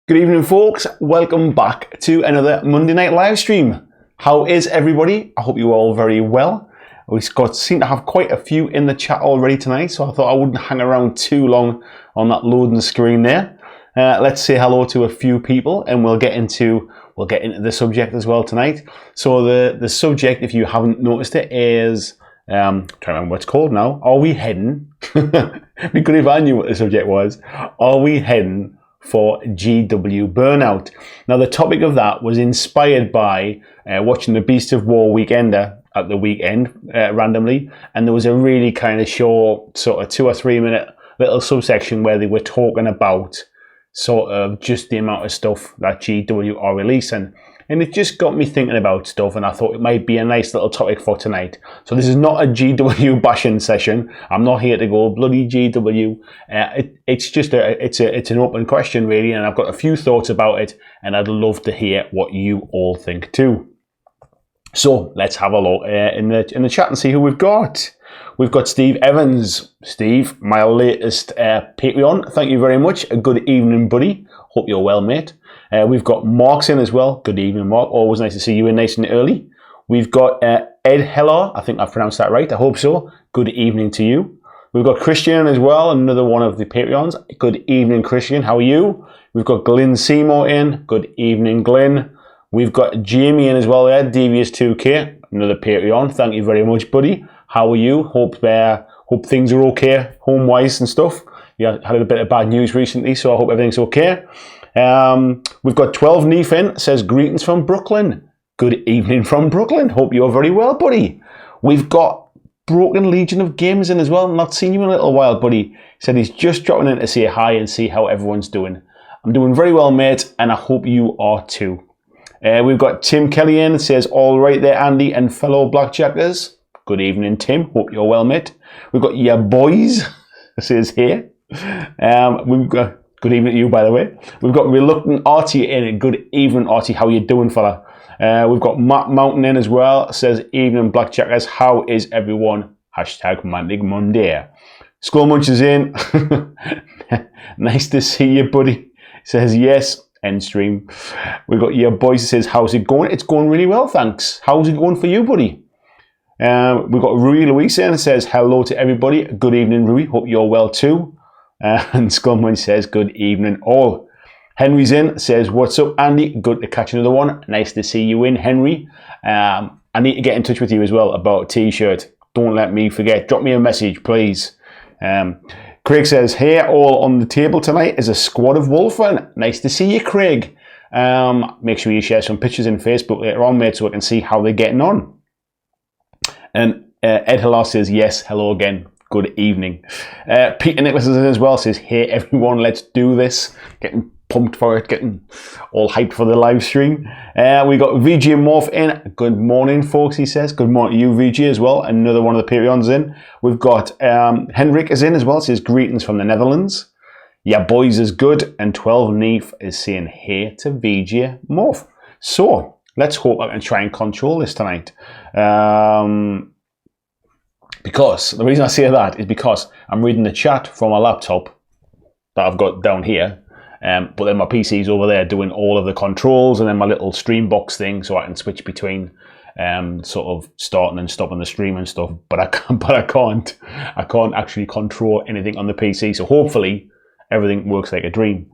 Good evening, folks. Welcome back to another Monday night live stream. How is everybody? I hope you're all very well. We seem to have quite a few in the chat already tonight, so I thought I wouldn't hang around too long on that loading screen there. Let's say hello to a few people, and we'll get into the subject as well tonight. So the subject, if you haven't noticed it, is trying to remember what it's called now. Are we heading? It'd be good if I knew what the subject was. Are we heading for GW Burnout? Now, the topic of that was inspired by watching the Beast of War Weekender at the weekend randomly, and there was a really kind of short, sort of 2 or 3 minute little subsection where they were talking about sort of just the amount of stuff that GW are releasing. And it just got me thinking about stuff, and I thought it might be a nice little topic for tonight. So this is not a GW bashing session. I'm not here to go bloody GW. It's just it's an open question really, and I've got a few thoughts about it, and I'd love to hear what you all think too. So let's have a look in the chat and see who we've got. We've got Steve Evans. Steve, my latest Patreon. Thank you very much. A good evening, buddy. Hope you're well, mate. We've got Mark's in as well. Good evening, Mark. Always nice to see you in nice and early. We've got Ed Heller. I think I've pronounced that right. I hope so. Good evening to you. We've got Christian as well, another one of the Patreons. Good evening, Christian. How are you? We've got Glyn Seymour in. Good evening, Glyn. We've got Jamie in as well there. Devious2K, another Patreon. Thank you very much, buddy. How are you? Hope things are okay home-wise and stuff. Yeah, had a bit of bad news recently, so I hope everything's okay. We've got 12 Neefin, says greetings from Brooklyn. Good evening from Brooklyn. Hope you're very well, buddy. We've got Broken Legion of Gamers in as well. Not seen you in a little while, buddy. He said he's just dropping in to say hi and see how everyone's doing. I'm doing very well, mate, and I hope you are too. We've got Tim Kelly in, says all right there, Andy and fellow Blackjackers. Good evening, Tim. Hope you're well, mate. We've got your boys, says here. We've got good evening to you, by the way. We've got Reluctant Artie in. Good evening, Artie. How you doing, fella? We've got Matt Mountain in as well. Says evening, Blackjackers. How is everyone? Hashtag Mantic Monday. Skull Munch is in. Nice to see you, buddy. Says yes. End stream. We've got your boys. Says how's it going? It's going really well, thanks. How's it going for you, buddy? We've got Rui Luis in. Says hello to everybody. Good evening, Rui. Hope you're well too. And Scumman says good evening all. Henry's in, says what's up, Andy? Good to catch another one. Nice to see you in, Henry. I need to get in touch with you as well about a t-shirt. Don't let me forget. Drop me a message, please. Craig says, hey, all on the table tonight is a squad of Wolfen. Nice to see you, Craig. Make sure you share some pictures in Facebook later on, mate, so I can see how they're getting on. And Ed Hillar says, yes, hello again. Good evening. Peter Nicholas is in as well, says, hey everyone, let's do this. Getting pumped for it, getting all hyped for the live stream. We got VG Morph in. Good morning, folks, he says. Good morning to you, VG, as well. Another one of the Patreons in. We've got Henrik is in as well, says greetings from the Netherlands. Yeah, boys is good. And 12 Neef is saying hey to VG Morph. So, let's hope I can try and control this tonight. Because the reason I say that is because I'm reading the chat from my laptop that I've got down here, but then my PC's over there doing all of the controls, and then my little stream box thing, so I can switch between sort of starting and stopping the stream and stuff. But I can't actually control anything on the PC. So hopefully everything works like a dream.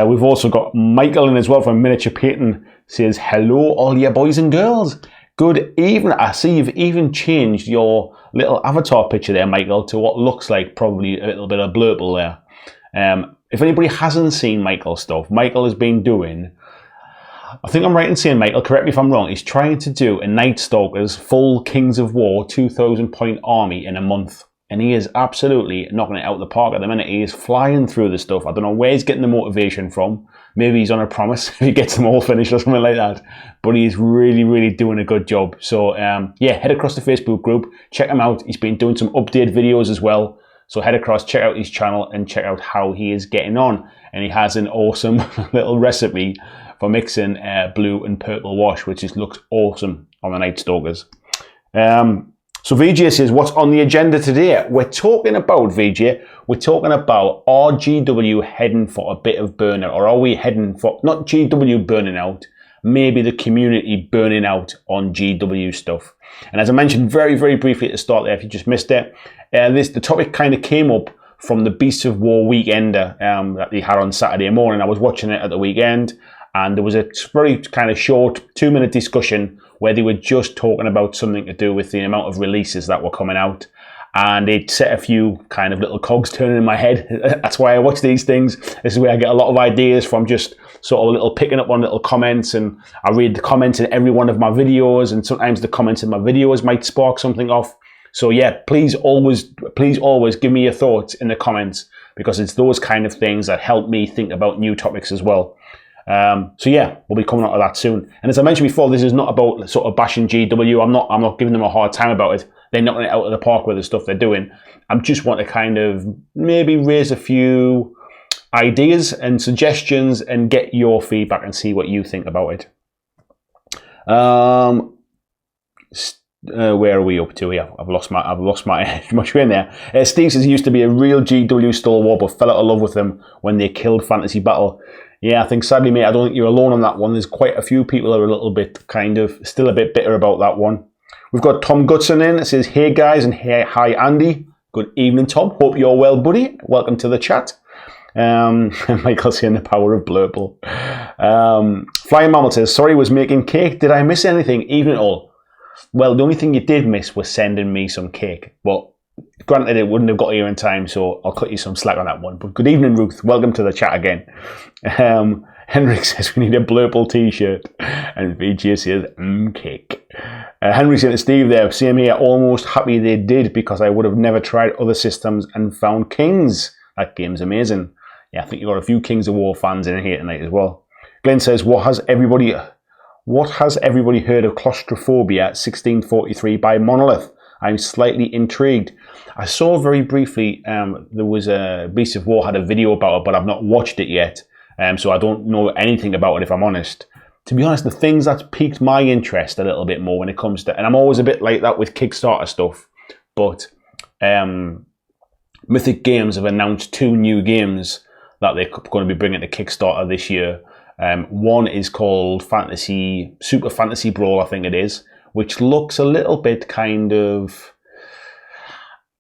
We've also got Michael in as well from Miniature Peyton. Says hello, all you boys and girls. Good evening. I see you've even changed your little avatar picture there, Michael, to what looks like probably a little bit of blurple there. If anybody hasn't seen Michael's stuff, Michael has been doing, I think I'm right in saying, Michael, correct me if I'm wrong, he's trying to do a Night Stalker's full Kings of War 2,000 point army in a month. And he is absolutely knocking it out of the park at the minute. He is flying through the stuff. I don't know where he's getting the motivation from. Maybe he's on a promise if he gets them all finished or something like that. But he's really, really doing a good job. So, yeah, head across the Facebook group. Check him out. He's been doing some update videos as well. So head across, check out his channel, and check out how he is getting on. And he has an awesome little recipe for mixing blue and purple wash, which just looks awesome on the Night Stalkers. So VJ says, what's on the agenda today? We're talking about, VJ, we're talking about, are GW heading for a bit of burnout? Or are we heading for, not GW burning out, maybe the community burning out on GW stuff? And as I mentioned very, very briefly at the start there, if you just missed it, the topic kind of came up from the Beasts of War weekender that they had on Saturday morning. I was watching it at the weekend, and there was a very kind of short 2-minute discussion where they were just talking about something to do with the amount of releases that were coming out. And it set a few kind of little cogs turning in my head. That's why I watch these things. This is where I get a lot of ideas from, just sort of little picking up on little comments, and I read the comments in every one of my videos, and sometimes the comments in my videos might spark something off. So yeah, please always give me your thoughts in the comments, because it's those kind of things that help me think about new topics as well. So yeah, we'll be coming out of that soon. And as I mentioned before, this is not about sort of bashing GW. I'm not giving them a hard time about it. They're knocking it out of the park with the stuff they're doing. I just want to kind of maybe raise a few ideas and suggestions and get your feedback and see what you think about it. Where are we up to here? I've lost my train there. Steve says he used to be a real GW stalwart, but fell out of love with them when they killed Fantasy Battle. Yeah, I think sadly, mate, I don't think you're alone on that one. There's quite a few people that are a little bit kind of still a bit bitter about that one. We've got Tom Goodson in. It says, hey guys, and hey, hi Andy. Good evening, Tom. Hope you're well, buddy. Welcome to the chat. Michael's saying the power of Blurple. Flying Mammal says, sorry, was making cake. Did I miss anything? Evening all. Well, the only thing you did miss was sending me some cake. But granted, it wouldn't have got here in time, so I'll cut you some slack on that one. But good evening, Ruth. Welcome to the chat again. Henrik says we need a Blurple t-shirt. And VJ says, cake. Henry saying to Steve there, same here, almost happy they did, because I would have never tried other systems and found Kings. That game's amazing. Yeah, I think you've got a few Kings of War fans in here tonight as well. Glenn says, what has everybody heard of Claustrophobia 1643 by Monolith? I'm slightly intrigued. I saw very briefly, there was a Beast of War had a video about it, but I've not watched it yet. So I don't know anything about it, if I'm honest. To be honest, the things that's piqued my interest a little bit more when it comes to, and I'm always a bit like that with Kickstarter stuff, but Mythic Games have announced 2 new games that they're going to be bringing to Kickstarter this year. One is called Super Fantasy Brawl, I think it is, which looks a little bit kind of,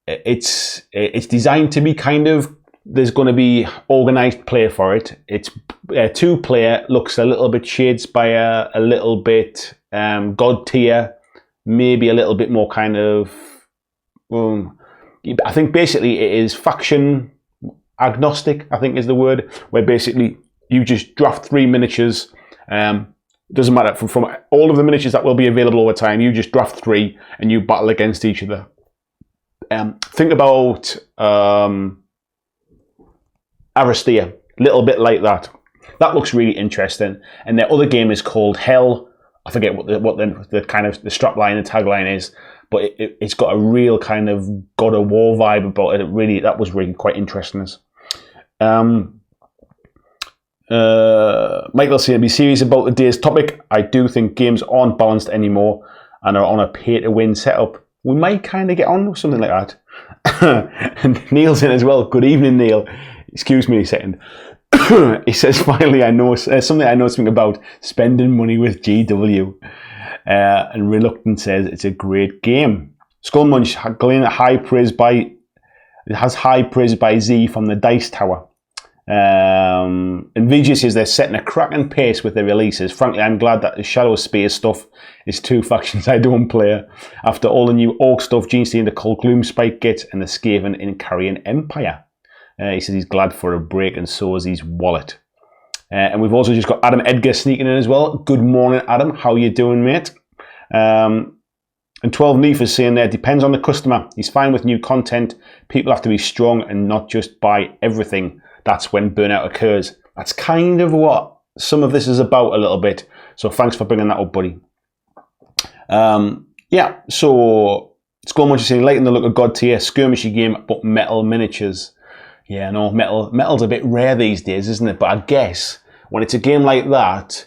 it's designed to be kind of, there's going to be organized play for it. It's 2-player, looks a little bit shades by a little bit God tier, maybe a little bit more kind of, I think basically it is faction agnostic, I think is the word, where basically you just draft 3 miniatures. Doesn't matter, from all of the miniatures that will be available over time, you just draft 3 and you battle against each other. Think about Aristia, little bit like that. That looks really interesting. And their other game is called Hell. I forget what the kind of the strapline, the tagline is, but it's got a real kind of God of War vibe about it. That was really quite interesting. Michael saying, be serious about the day's topic. I do think games aren't balanced anymore and are on a pay-to-win setup. We might kind of get on with something like that. And Neil's in as well. Good evening, Neil. Excuse me a second. He says, finally, I know something I know something about spending money with GW. And Reluctant says it's a great game. Skullmunch has high praise by Z from the Dice Tower. And VJ says they're setting a cracking pace with their releases. Frankly, I'm glad that the Shadow Spears stuff is 2 factions I don't play. After all the new Orc stuff, Gene Stein, the Cold Gloom Spike gets, and the Skaven in Carrion Empire. He says he's glad for a break, and so is his wallet. And we've also just got Adam Edgar sneaking in as well. Good morning, Adam. How you doing, mate? And 12 Neef is saying there, depends on the customer. He's fine with new content. People have to be strong and not just buy everything. That's when burnout occurs. That's kind of what some of this is about a little bit. So thanks for bringing that up, buddy. Yeah, so Skullmunch is saying, lighten the look of God tier, skirmishy game, but metal miniatures. Yeah, no, metal's a bit rare these days, isn't it? But I guess when it's a game like that,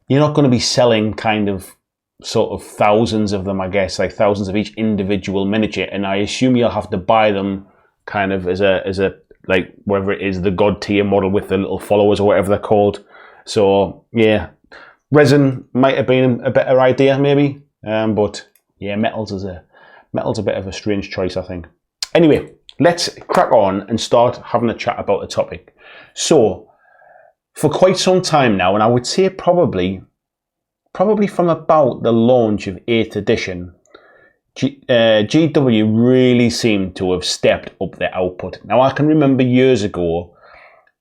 you're not going to be selling kind of sort of thousands of them, I guess, like thousands of each individual miniature, and I assume you'll have to buy them kind of as a like whatever it is, the god tier model with the little followers or whatever they're called. So yeah, resin might have been a better idea maybe, but yeah, metal's a bit of a strange choice, I think. Anyway, let's crack on and start having a chat about the topic. So for quite some time now, and I would say probably from about the launch of 8th edition, GW really seemed to have stepped up their output. Now, I can remember years ago,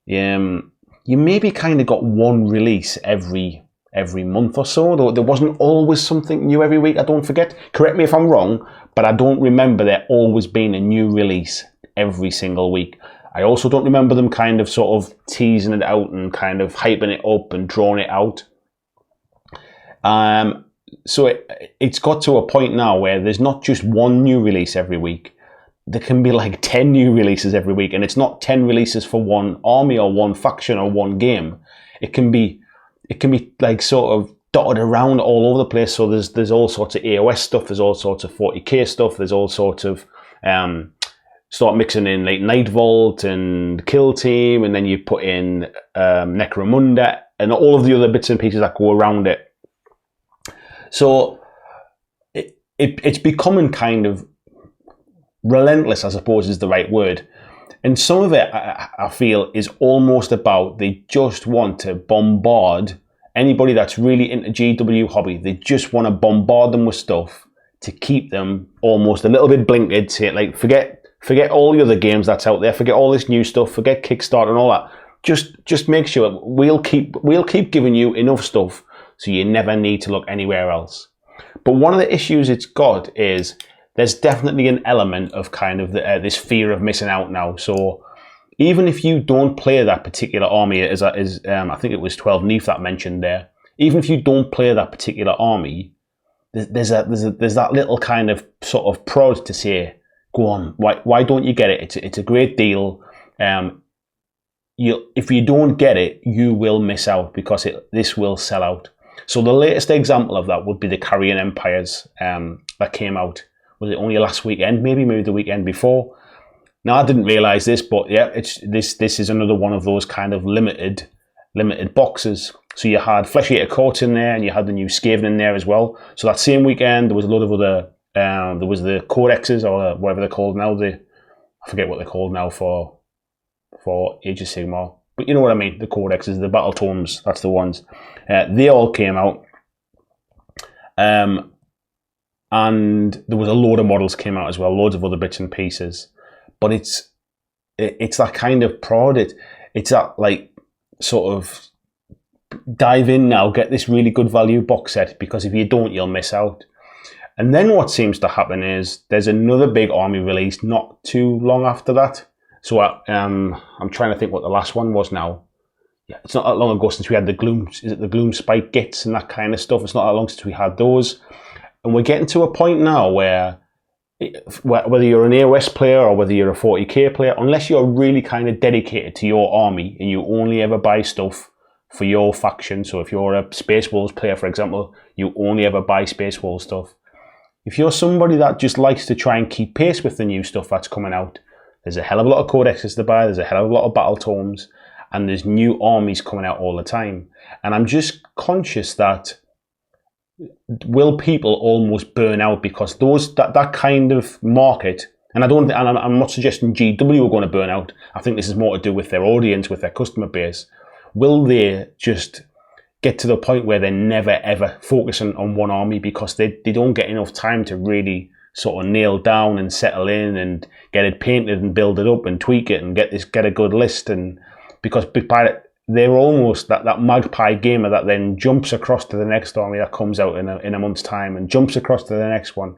you maybe kind of got one release every month or so, though there wasn't always something new every week, I don't forget. Correct me if I'm wrong, but I don't remember there always being a new release every single week. I also don't remember them kind of sort of teasing it out and kind of hyping it up and drawing it out. So it's got to a point now where there's not just one new release every week. There can be like 10 new releases every week, and it's not 10 releases for one army or one faction or one game. It can be like sort of dotted around all over the place. So there's all sorts of AOS stuff, there's all sorts of 40k stuff, there's all sorts of start mixing in like Night Vault and Kill Team, and then you put in Necromunda and all of the other bits and pieces that go around it. So it's becoming kind of relentless, I suppose is the right word. And some of it, I feel, is almost about they just want to bombard anybody that's really into GW hobby. They just want to bombard them with stuff to keep them almost a little bit blinkered. Say, like, forget all the other games that's out there. Forget all this new stuff. Forget Kickstarter and all that. Just make sure we'll keep giving you enough stuff so you never need to look anywhere else. But one of the issues it's got is there's definitely an element of kind of this fear of missing out now. So even if you don't play that particular army, as I think it was 12 Neef that mentioned there, even if you don't play that particular army, there's that little kind of sort of prod to say, go on, why don't you get it? It's a great deal. If you don't get it, you will miss out because this will sell out. So the latest example of that would be the Carrion Empires that came out. Was it only last weekend? Maybe the weekend before. Now I didn't realise this, but yeah, this is another one of those kind of limited boxes. So you had Flesh Eater Courts in there, and you had the new Skaven in there as well. So that same weekend there was a lot of other. There was the Codexes or whatever they're called now. I forget what they're called now for Age of Sigmar. But you know what I mean, the Codexes, the Battle Tomes, that's the ones. They all came out. And there was a load of models came out as well, loads of other bits and pieces. But it's that kind of prod. It's that like sort of dive in now, get this really good value box set, because if you don't, you'll miss out. And then what seems to happen is there's another big army release not too long after that. So I'm trying to think what the last one was now. Yeah, it's not that long ago since we had the Gloom. Is it the Gloom Spike Gits and that kind of stuff? It's not that long since we had those. And we're getting to a point now where whether you're an AOS player or whether you're a 40k player, unless you're really kind of dedicated to your army and you only ever buy stuff for your faction. So if you're a Space Wolves player, for example, you only ever buy Space Wolves stuff. If you're somebody that just likes to try and keep pace with the new stuff that's coming out, there's a hell of a lot of codexes to buy, there's a hell of a lot of battle tomes, and there's new armies coming out all the time. And I'm just conscious that will people almost burn out because that kind of market, and I'm not suggesting GW are going to burn out. I think this is more to do with their audience, with their customer base. Will they just get to the point where they're never ever focusing on one army because they don't get enough time to really sort of nail down and settle in and get it painted and build it up and tweak it and get a good list? And because they're almost that magpie gamer that then jumps across to the next army that comes out in a month's time and jumps across to the next one.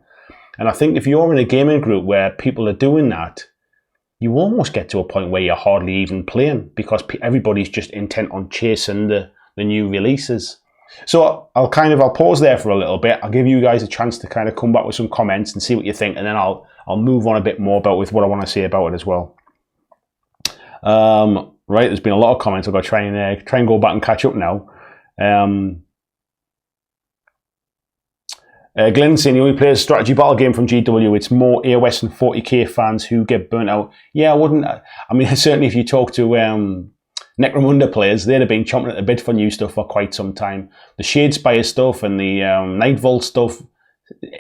And I think if you're in a gaming group where people are doing that, you almost get to a point where you're hardly even playing because everybody's just intent on chasing the new releases. So I'll pause there for a little bit. I'll give you guys a chance to kind of come back with some comments and see what you think, and then I'll move on a bit more with what I want to say about it as well. Right, there's been a lot of comments. I've got to try and go back and catch up now. Glenn saying he only plays a strategy battle game from GW. It's more AOS and 40k fans who get burnt out. Yeah, I wouldn't. I mean, certainly if you talk to Necromunda players, they'd have been chomping at the bit for new stuff for quite some time. The Shadespire stuff and the Night Vault stuff,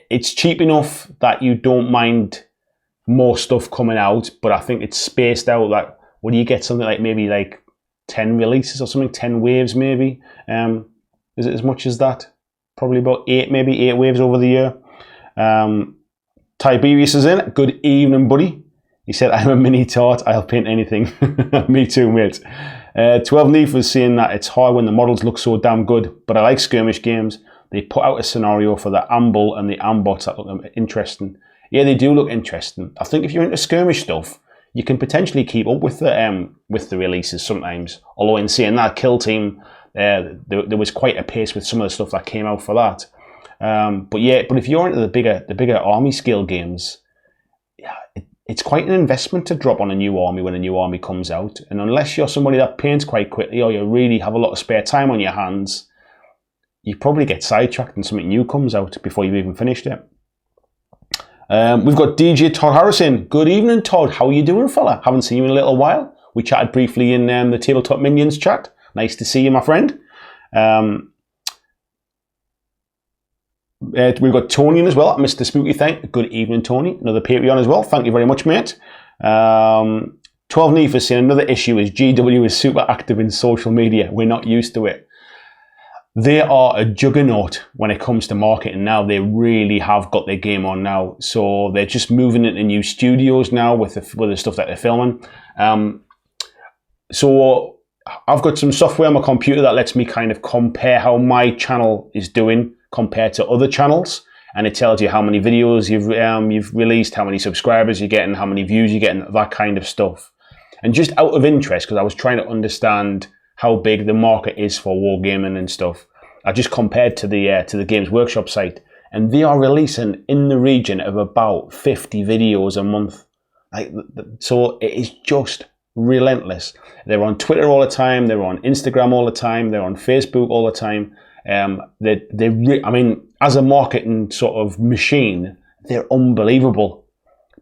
it's cheap enough that you don't mind more stuff coming out, but I think it's spaced out. Like, what do you get? Something like maybe like 10 releases or something, 10 waves maybe. Is it as much as that? Probably about 8 waves over the year. Tiberius is in. Good evening, buddy. He said, I'm a mini tart. I'll paint anything. Me too, mate. 12 Neef was saying that it's hard when the models look so damn good, but I like skirmish games. They put out a scenario for the Amble and the Ambots that look interesting. Yeah, they do look interesting. I think if you're into skirmish stuff, you can potentially keep up with the releases sometimes. Although in saying that, Kill Team, there was quite a pace with some of the stuff that came out for that. But if you're into the bigger army scale games, yeah, it's quite an investment to drop on a new army when a new army comes out. And unless you're somebody that paints quite quickly or you really have a lot of spare time on your hands, you probably get sidetracked and something new comes out before you've even finished it. We've got DJ Todd Harrison. Good evening, Todd. How are you doing, fella? Haven't seen you in a little while. We chatted briefly in the Tabletop Minions chat. Nice to see you, my friend. We've got Tony in as well, Mr. Spooky Thank. Good evening, Tony. Another Patreon as well. Thank you very much, mate. 12 Neef is saying another issue is GW is super active in social media. We're not used to it. They are a juggernaut when it comes to marketing now. They really have got their game on now. So they're just moving into new studios now with the stuff that they're filming. So I've got some software on my computer that lets me kind of compare how my channel is doing compared to other channels, and it tells you how many videos you've released, how many subscribers you're getting, how many views you're getting, that kind of stuff. And just out of interest, because I was trying to understand how big the market is for wargaming and stuff, I just compared to the Games Workshop site, and they are releasing in the region of about 50 videos a month. So it is just relentless. They're on Twitter all the time. They're on Instagram all the time. They're on Facebook all the time. I mean, as a marketing sort of machine, they're unbelievable.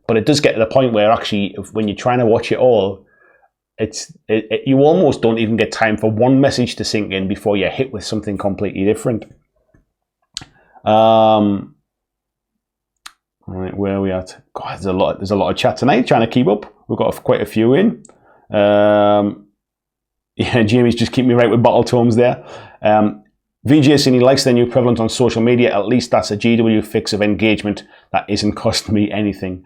But it does get to the point where actually, when you're trying to watch it all, you almost don't even get time for one message to sink in before you're hit with something completely different. All right, where are we at? God, there's a lot of chat tonight. Trying to keep up. We've got quite a few in. Yeah, Jamie's just keeping me right with Battle Tomes there. VJ saying he likes their new prevalence on social media. At least that's a GW fix of engagement that isn't costing me anything.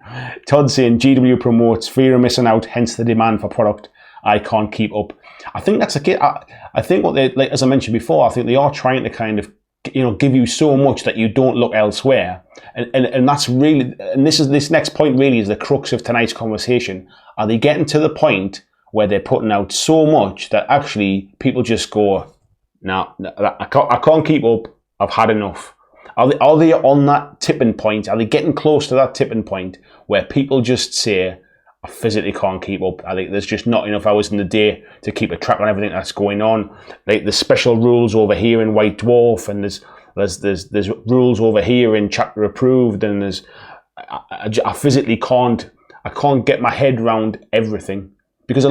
Todd saying GW promotes fear of missing out, hence the demand for product. I can't keep up. I think that's a kid. I think what they, like, as I mentioned before, I think they are trying to kind of, give you so much that you don't look elsewhere. And that's really, and this next point really is the crux of tonight's conversation. Are they getting to the point where they're putting out so much that actually people just go, no, I can't keep up. I've had enough. Are they on that tipping point? Are they getting close to that tipping point where people just say, I physically can't keep up. I think there's just not enough hours in the day to keep a track on everything that's going on. Like the special rules over here in White Dwarf, and there's rules over here in Chapter Approved, and I physically can't get my head around everything. Because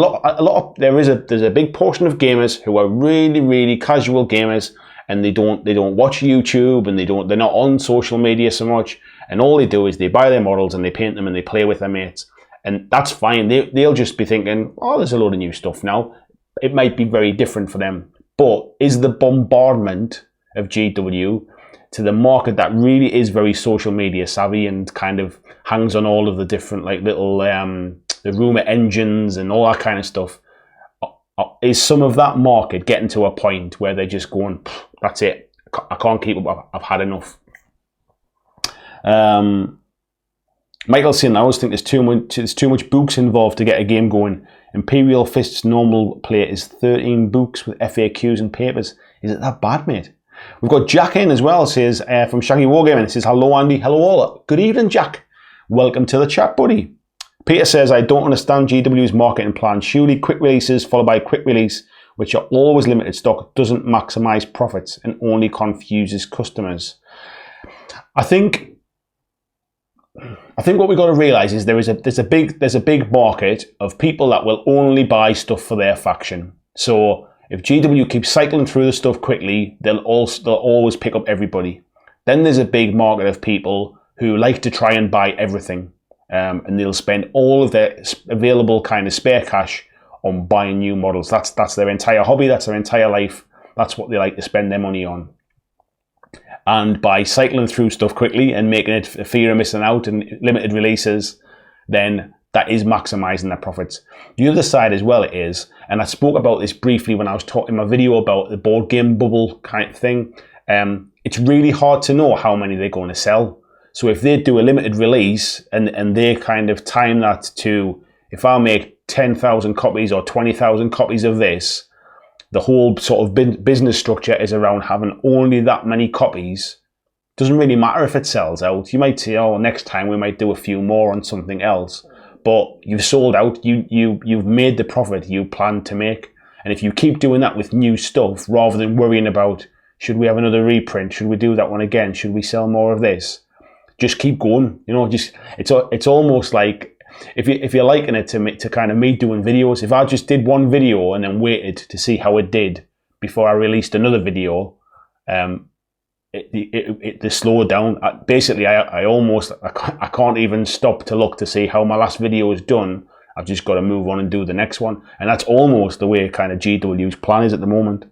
there's a big portion of gamers who are really, really casual gamers, and they don't watch YouTube, and they're not on social media so much, and all they do is they buy their models and they paint them and they play with their mates, and that's fine. They'll just be thinking, oh, there's a load of new stuff now. It might be very different for them, but is the bombardment of GW to the market that really is very social media savvy and kind of hangs on all of the different like little the rumor engines and all that kind of stuff, is some of that market getting to a point where they're just going, that's it, I can't keep up, I've had enough. Michael's saying, I always think there's too much books involved to get a game going. Imperial Fist's normal play is 13 books with FAQs and papers. Is it that bad, mate? We've got Jack in as well, says, from Shaggy Wargaming. It says, hello, Andy. Hello, all. Good evening, Jack. Welcome to the chat, buddy. Peter says, I don't understand GW's marketing plan. Surely quick releases followed by quick release, which are always limited stock, doesn't maximize profits and only confuses customers. I think what we've got to realise is there's a big market of people that will only buy stuff for their faction. So if GW keeps cycling through the stuff quickly, they'll always pick up everybody. Then there's a big market of people who like to try and buy everything, and they'll spend all of their available kind of spare cash on buying new models. That's their entire hobby. That's their entire life. That's what they like to spend their money on. And by cycling through stuff quickly and making it a fear of missing out and limited releases, then that is maximising their profits. The other side as well is, and I spoke about this briefly when I was talking my video about the board game bubble kind of thing, it's really hard to know how many they're going to sell. So if they do a limited release and they kind of time that to, if I make 10,000 copies or 20,000 copies of this, the whole sort of business structure is around having only that many copies. Doesn't really matter if it sells out. You might say, oh, next time we might do a few more on something else. But you've sold out, you've made the profit you planned to make. And if you keep doing that with new stuff, rather than worrying about, should we have another reprint? Should we do that one again? Should we sell more of this? Just keep going. You know, it's almost like, if you're liking it to kind of me doing videos, if I just did one video and then waited to see how it did before I released another video, it slowed down. Basically, I can't even stop to look to see how my last video is done. I've just got to move on and do the next one, and that's almost the way kind of GW's plan is at the moment.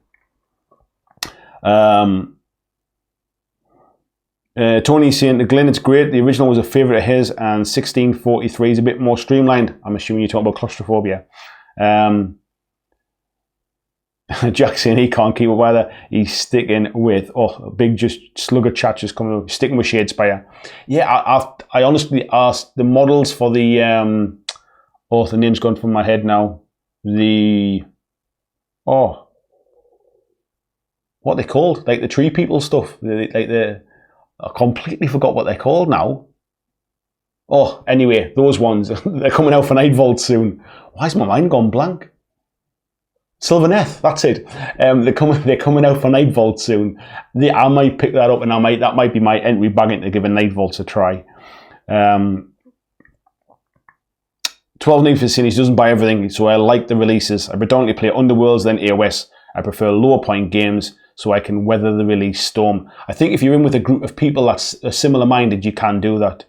Tony's saying to Glenn, it's great. The original was a favourite of his, and 1643 is a bit more streamlined. I'm assuming you're talking about claustrophobia. Jack's saying he can't keep up either. He's sticking with, a big just slugger chat just coming up, sticking with Shadespire. Yeah, I honestly asked the models for the, the name's gone from my head now. What they called? Like the tree people stuff. I completely forgot what they're called now. Oh, anyway, those ones, they're coming out for Nightvolt soon. Why has my mind gone blank? Sylvaneth, that's it. They're coming out for Nightvolt soon. I might pick that up, and that might be my entry bag into giving Nightvolt a try. 12 Need for Sin, he doesn't buy everything, so I like the releases. I predominantly play Underworlds, then AOS. I prefer lower point games, so I can weather the release storm. I think if you're in with a group of people that's similar minded, you can do that.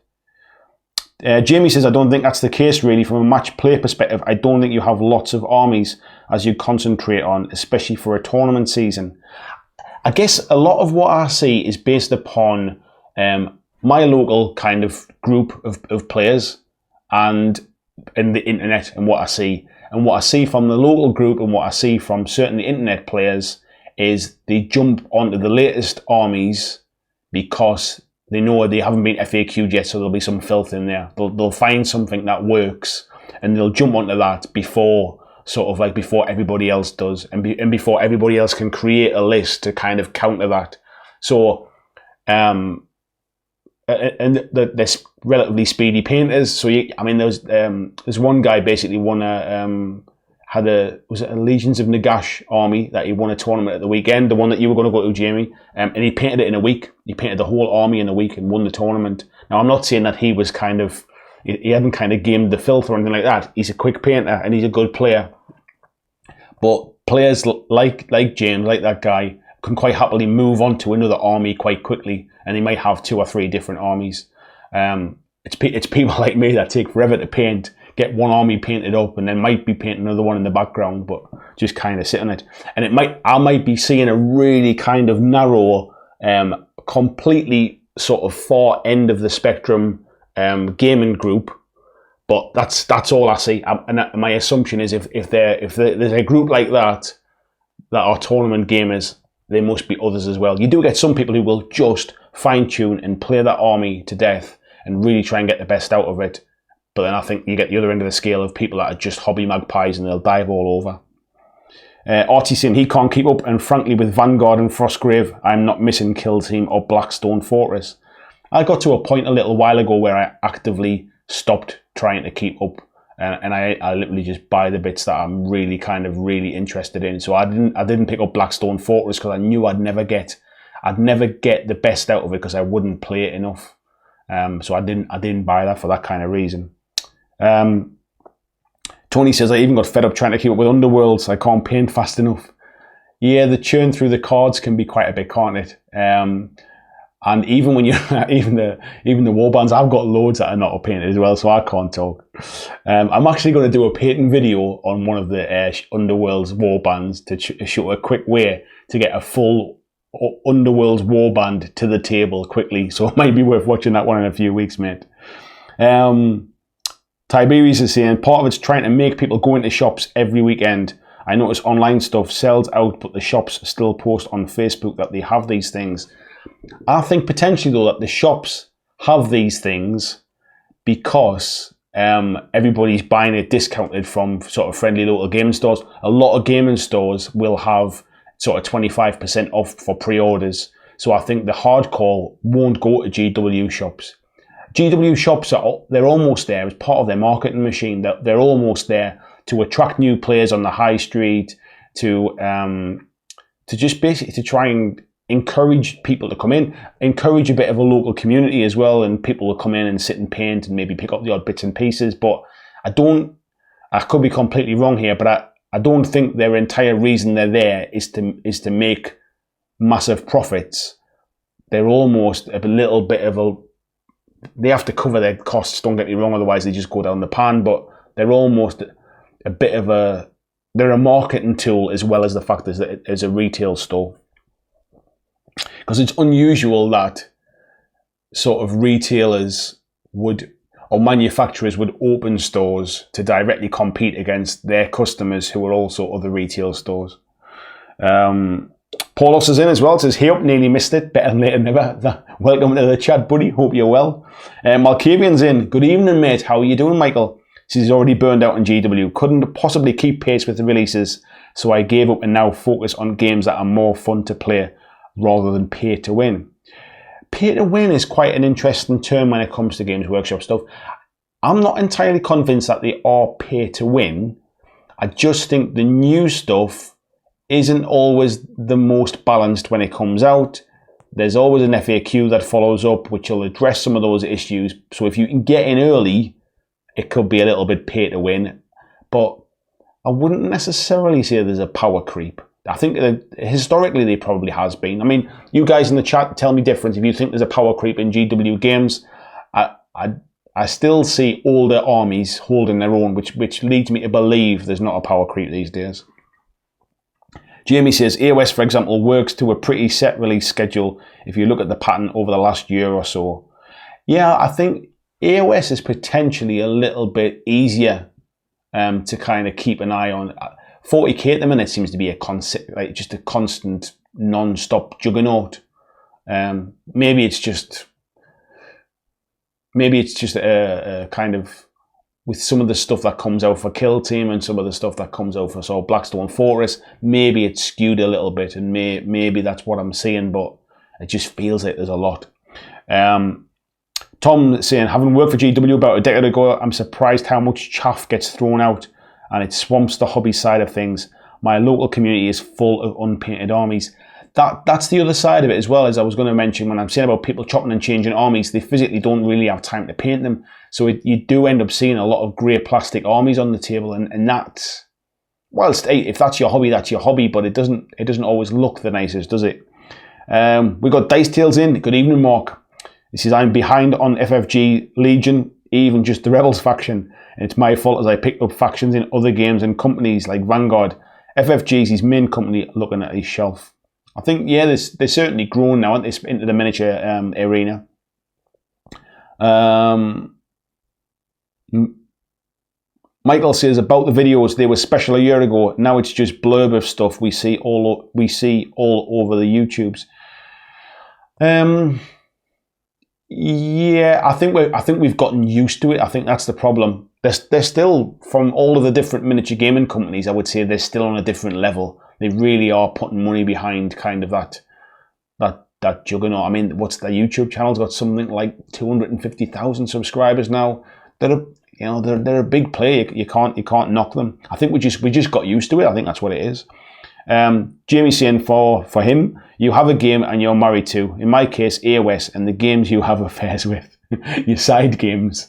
Jamie says, I don't think that's the case really. From a match play perspective, I don't think you have lots of armies as you concentrate on, especially for a tournament season. I guess a lot of what I see is based upon my local kind of group of players and the internet and what I see. And what I see from the local group and what I see from certain internet players is they jump onto the latest armies because they know they haven't been FAQ'd yet, so there'll be some filth in there. They'll find something that works and they'll jump onto that before everybody else does, and before everybody else can create a list to kind of counter that. So, and there's relatively speedy painters. So there's one guy basically won was it a Legions of Nagash army that he won a tournament at the weekend, the one that you were going to go to, Jamie, and he painted it in a week. He painted the whole army in a week and won the tournament. Now, I'm not saying that he was he hadn't kind of gamed the filth or anything like that. He's a quick painter and he's a good player. But players like James, like that guy, can quite happily move on to another army quite quickly, and they might have 2 or 3 different armies. It's people like me that take forever to paint, get one army painted up, and then might be painting another one in the background, but just kind of sit on it. And I might be seeing a really kind of narrow, completely sort of far end of the spectrum gaming group, but that's all I see. And my assumption is if there's a group like that are tournament gamers, there must be others as well. You do get some people who will just fine tune and play that army to death and really try and get the best out of it. But then I think you get the other end of the scale of people that are just hobby magpies and they'll dive all over. Artie saying he can't keep up, and frankly with Vanguard and Frostgrave, I'm not missing Kill Team or Blackstone Fortress. I got to a point a little while ago where I actively stopped trying to keep up, and I literally just buy the bits that I'm really interested in. So I didn't pick up Blackstone Fortress because I knew I'd never get I'd never get the best out of it because I wouldn't play it enough. So I didn't buy that for that kind of reason. Tony says, I even got fed up trying to keep up with Underworlds. I can't paint fast enough. Yeah, the churn through the cards can be quite a bit, can't it? And even when you even the warbands, I've got loads that are not painted as well, so I can't talk. I'm actually going to do a painting video on one of the Underworld's warbands to show a quick way to get a full Underworld's warband to the table quickly. So it might be worth watching that one in a few weeks, mate. Tiberius is saying part of it's trying to make people go into shops every weekend. I notice online stuff sells out, but the shops still post on Facebook that they have these things. I think potentially though that the shops have these things because everybody's buying it discounted from sort of friendly local gaming stores. A lot of gaming stores will have sort of 25% off for pre-orders. So I think the hardcore won't go to GW shops. GW shops they're almost there as part of their marketing machine. They're almost there to attract new players on the high street, to just basically to try and encourage people to come in, encourage a bit of a local community as well, and people will come in and sit and paint and maybe pick up the odd bits and pieces. But I could be completely wrong here, but I don't think their entire reason they're there is to make massive profits. They're almost a little bit of they have to cover their costs, don't get me wrong, otherwise they just go down the pan, but they're almost a bit of they're a marketing tool as well as the fact that it's a retail store. Because it's unusual that sort of retailers or manufacturers would open stores to directly compete against their customers who are also other retail stores. Paulos is in as well. It says, hey up, nearly missed it. Better than later than never. Welcome to the chat, buddy. Hope you're well. Malkavian's in. Good evening, mate. How are you doing, Michael? Says he's already burned out in GW. Couldn't possibly keep pace with the releases, so I gave up and now focus on games that are more fun to play rather than pay to win. Pay to win is quite an interesting term when it comes to Games Workshop stuff. I'm not entirely convinced that they are pay to win. I just think the new stuff isn't always the most balanced when it comes out. There's always an FAQ that follows up which will address some of those issues. So if you can get in early, it could be a little bit pay to win. But I wouldn't necessarily say there's a power creep. I think that historically there probably has been. I mean, you guys in the chat tell me different if you think there's a power creep in GW games. I still see older armies holding their own, which leads me to believe there's not a power creep these days. Jamie says, AOS, for example, works to a pretty set release schedule if you look at the pattern over the last year or so. Yeah, I think AOS is potentially a little bit easier to kind of keep an eye on. 40k at the minute seems to be just a constant, non-stop juggernaut. Maybe it's just a kind of, with some of the stuff that comes out for Kill Team and some of the stuff that comes out for Blackstone Fortress, maybe it's skewed a little bit, and maybe that's what I'm seeing, but it just feels like there's a lot. Tom saying, having worked for GW about a decade ago, I'm surprised how much chaff gets thrown out and it swamps the hobby side of things. My local community is full of unpainted armies. That's the other side of it as well, as I was going to mention when I'm saying about people chopping and changing armies. They physically don't really have time to paint them. So you do end up seeing a lot of grey plastic armies on the table, and that's, whilst if that's your hobby, that's your hobby, but it doesn't always look the nicest, does it? We got Dice Tales in. Good evening, Mark. He says, I'm behind on FFG Legion, even just the Rebels faction. And it's my fault as I picked up factions in other games and companies like Vanguard. FFG is his main company, looking at his shelf. I think, yeah, they're certainly grown now into the miniature arena. Michael says, about the videos, they were special a year ago. Now it's just blurb of stuff we see all over the YouTubes. Yeah, I think we've gotten used to it. I think that's the problem. They're still, from all of the different miniature gaming companies, I would say they're still on a different level. They really are putting money behind kind of that juggernaut. I mean, what's their YouTube channel's got something like 250,000 subscribers now. They're a big player. You can't knock them. I think we just got used to it. I think that's what it is. Jamie saying for him, you have a game and you're married to, in my case, AOS, and the games you have affairs with, your side games.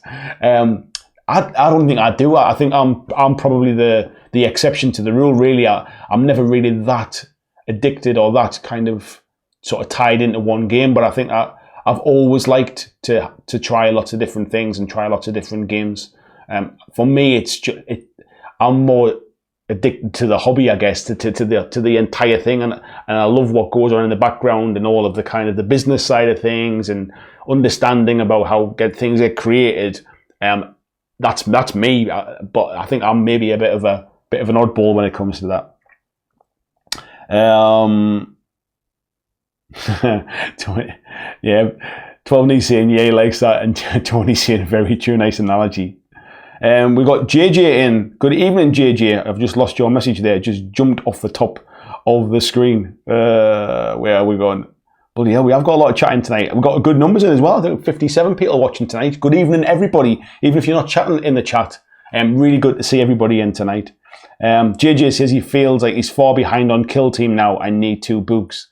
I don't think I do. I think I'm probably the exception to the rule, really. I'm never really that addicted or that kind of sort of tied into one game, but I think I've always liked to try lots of different things and try lots of different games. For me, I'm more addicted to the hobby, I guess, to the entire thing, and I love what goes on in the background and all of the kind of the business side of things and understanding about how things get created. That's me, but I think I'm maybe a bit of an oddball when it comes to that. 12 Knee saying yeah, he likes that, and Tony saying very true, nice analogy. We got JJ in. Good evening, JJ. I've just lost your message there. It just jumped off the top of the screen. Where are we going? Bloody hell, we have got a lot of chatting tonight. We've got good numbers in as well. I think 57 people watching tonight. Good evening, everybody. Even if you're not chatting in the chat, really good to see everybody in tonight. JJ says he feels like he's far behind on Kill Team now. I need 2 books.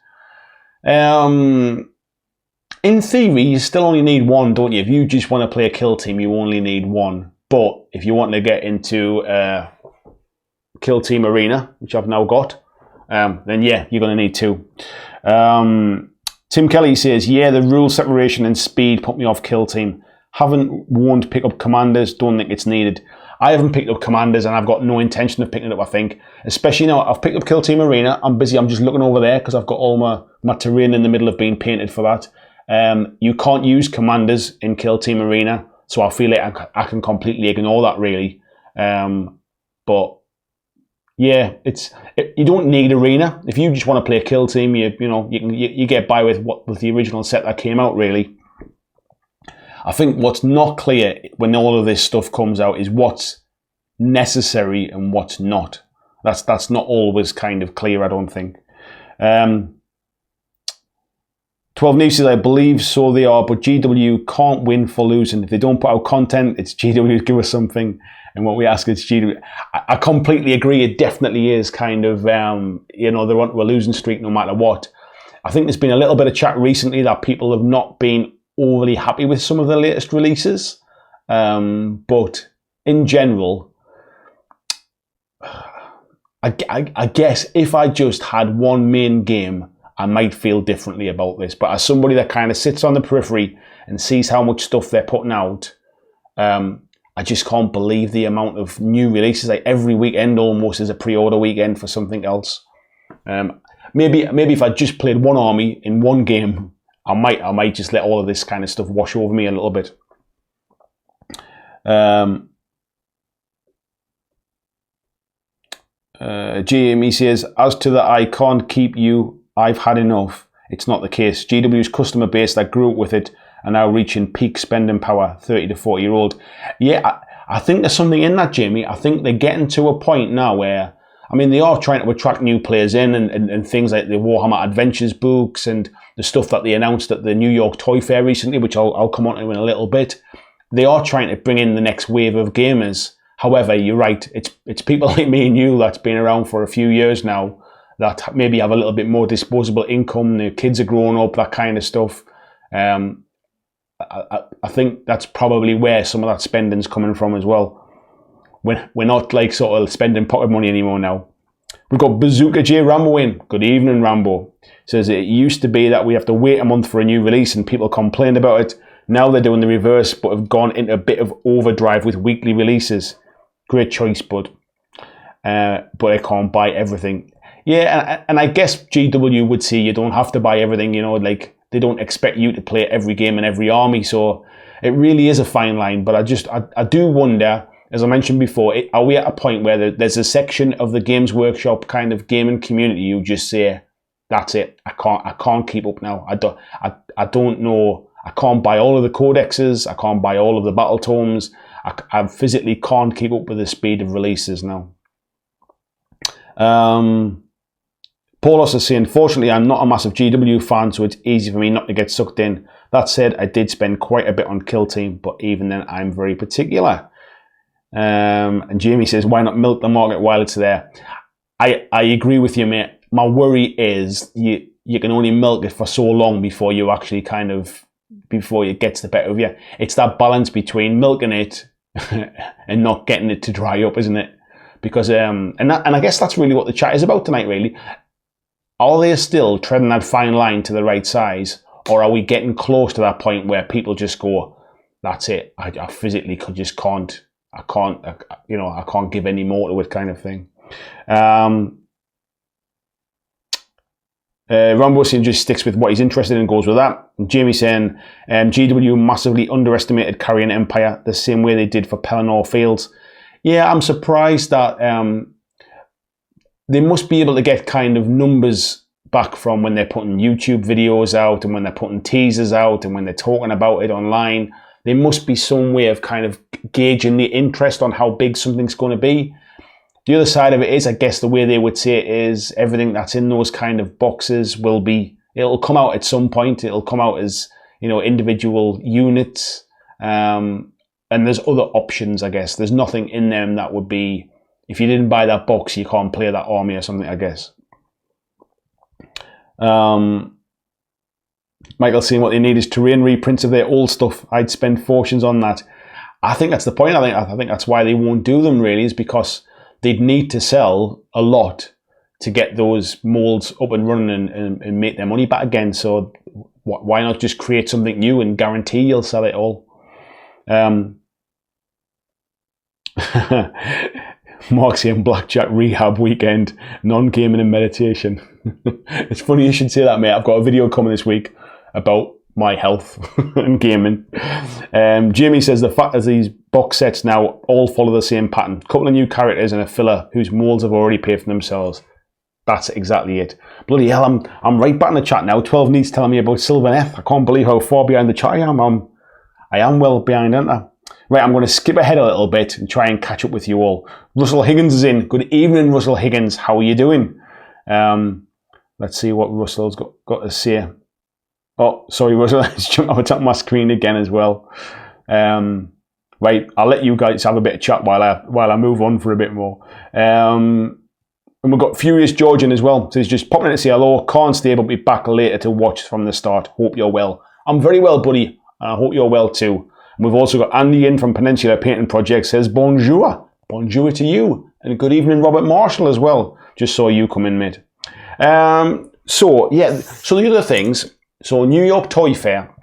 In theory, you still only need 1, don't you? If you just want to play a Kill Team, you only need 1. But if you want to get into Kill Team Arena, which I've now got, then yeah, you're going to need 2. Tim Kelly says, yeah, the rule separation and speed put me off Kill Team. Won't pick up Commanders, don't think it's needed. I haven't picked up Commanders and I've got no intention of picking it up, I think. Especially now, I've picked up Kill Team Arena. I'm busy, I'm just looking over there because I've got all my terrain in the middle of being painted for that. You can't use Commanders in Kill Team Arena, so I feel like I can completely ignore that, really. But yeah, you don't need Arena. If you just want to play a Kill Team, you get by with the original set that came out, really. I think what's not clear when all of this stuff comes out is what's necessary and what's not. That's not always kind of clear, I don't think. 12 News says, I believe so they are, but GW can't win for losing. If they don't put out content, it's GW, give us something. And what we ask is GW. I completely agree. It definitely is kind of, they're onto a losing streak no matter what. I think there's been a little bit of chat recently that people have not been overly happy with some of the latest releases. But in general, I guess if I just had one main game, I might feel differently about this. But as somebody that kind of sits on the periphery and sees how much stuff they're putting out, I just can't believe the amount of new releases. Like every weekend almost is a pre-order weekend for something else. Maybe if I just played one army in one game, I might just let all of this kind of stuff wash over me a little bit. Jamie says, as to that I can't keep you, I've had enough. It's not the case. GW's customer base that grew up with it are now reaching peak spending power, 30 to 40-year-old. Yeah, I think there's something in that, Jamie. I think they're getting to a point now where, they are trying to attract new players in and things like the Warhammer Adventures books and the stuff that they announced at the New York Toy Fair recently, which I'll come on to in a little bit. They are trying to bring in the next wave of gamers. However, you're right. It's people like me and you that's been around for a few years now that maybe have a little bit more disposable income. Their kids are growing up, that kind of stuff. I think that's probably where some of that spending's coming from as well. We're not like sort of spending pocket money anymore now. We've got Bazooka J Rambo in. Good evening, Rambo. Says it used to be that we have to wait a month for a new release and people complained about it. Now they're doing the reverse, but have gone into a bit of overdrive with weekly releases. Great choice, bud. But I can't buy everything. Yeah, and I guess GW would say you don't have to buy everything, like they don't expect you to play every game in every army. So it really is a fine line. But I do wonder, as I mentioned before, are we at a point where there's a section of the Games Workshop kind of gaming community you just say, that's it, I can't keep up now. I don't know. I can't buy all of the codexes. I can't buy all of the battle tomes. I physically can't keep up with the speed of releases now. Paulos is saying, fortunately, I'm not a massive GW fan, so it's easy for me not to get sucked in. That said, I did spend quite a bit on Kill Team, but even then, I'm very particular. And Jamie says, why not milk the market while it's there? I agree with you, mate. my worry is you can only milk it for so long before you actually before it gets the better of you. It's that balance between milking it and not getting it to dry up, isn't it? Because and I guess that's really what the chat is about tonight, really. Are they still treading that fine line to the right size, or are we getting close to that point where people just go, that's it, I physically can't give any more to it, kind of thing. Rambo just sticks with what he's interested in and goes with that. Jamie saying, GW massively underestimated Carrion Empire the same way they did for Pelennor Fields. Yeah, I'm surprised that they must be able to get kind of numbers back from when they're putting YouTube videos out and when they're putting teasers out and when they're talking about it online. There must be some way of kind of gauging the interest on how big something's going to be. The other side of it is, I guess the way they would say it is, everything that's in those kind of boxes it'll come out at some point. It'll come out as, individual units. And there's other options, I guess. There's nothing in them that would be, if you didn't buy that box, you can't play that army or something, I guess. Michael saying what they need is terrain reprints of their old stuff. I'd spend fortunes on that. I think that's the point. I think that's why they won't do them, really, is because they'd need to sell a lot to get those molds up and running and make their money back again. So why not just create something new and guarantee you'll sell it all? Mark saying BlackJack rehab weekend, non-gaming and meditation. It's funny you should say that, mate. I've got a video coming this week about my health and gaming. Jamie says the fact that these box sets now all follow the same pattern. Couple of new characters and a filler whose molds have already paid for themselves. That's exactly it. Bloody hell, I'm right back in the chat now. 12 needs telling me about Sylvaneth. I can't believe how far behind the chat I am. I am well behind, aren't I? Right, I'm going to skip ahead a little bit and try and catch up with you all. Russell Higgins is in. Good evening, Russell Higgins. How are you doing? Let's see what Russell's got to say. Oh, sorry, Russell. It's jumped off the top of my screen again as well. Right, I'll let you guys have a bit of chat while I move on for a bit more. And we've got Furious George in as well. So he's just popping in to say hello. Can't stay, but be back later to watch from the start. Hope you're well. I'm very well, buddy. I hope you're well too. And we've also got Andy in from Peninsula Painting Project. Says bonjour. Bonjour to you. And good evening, Robert Marshall as well. Just saw you come in, mate. So the other things. So New York Toy Fair.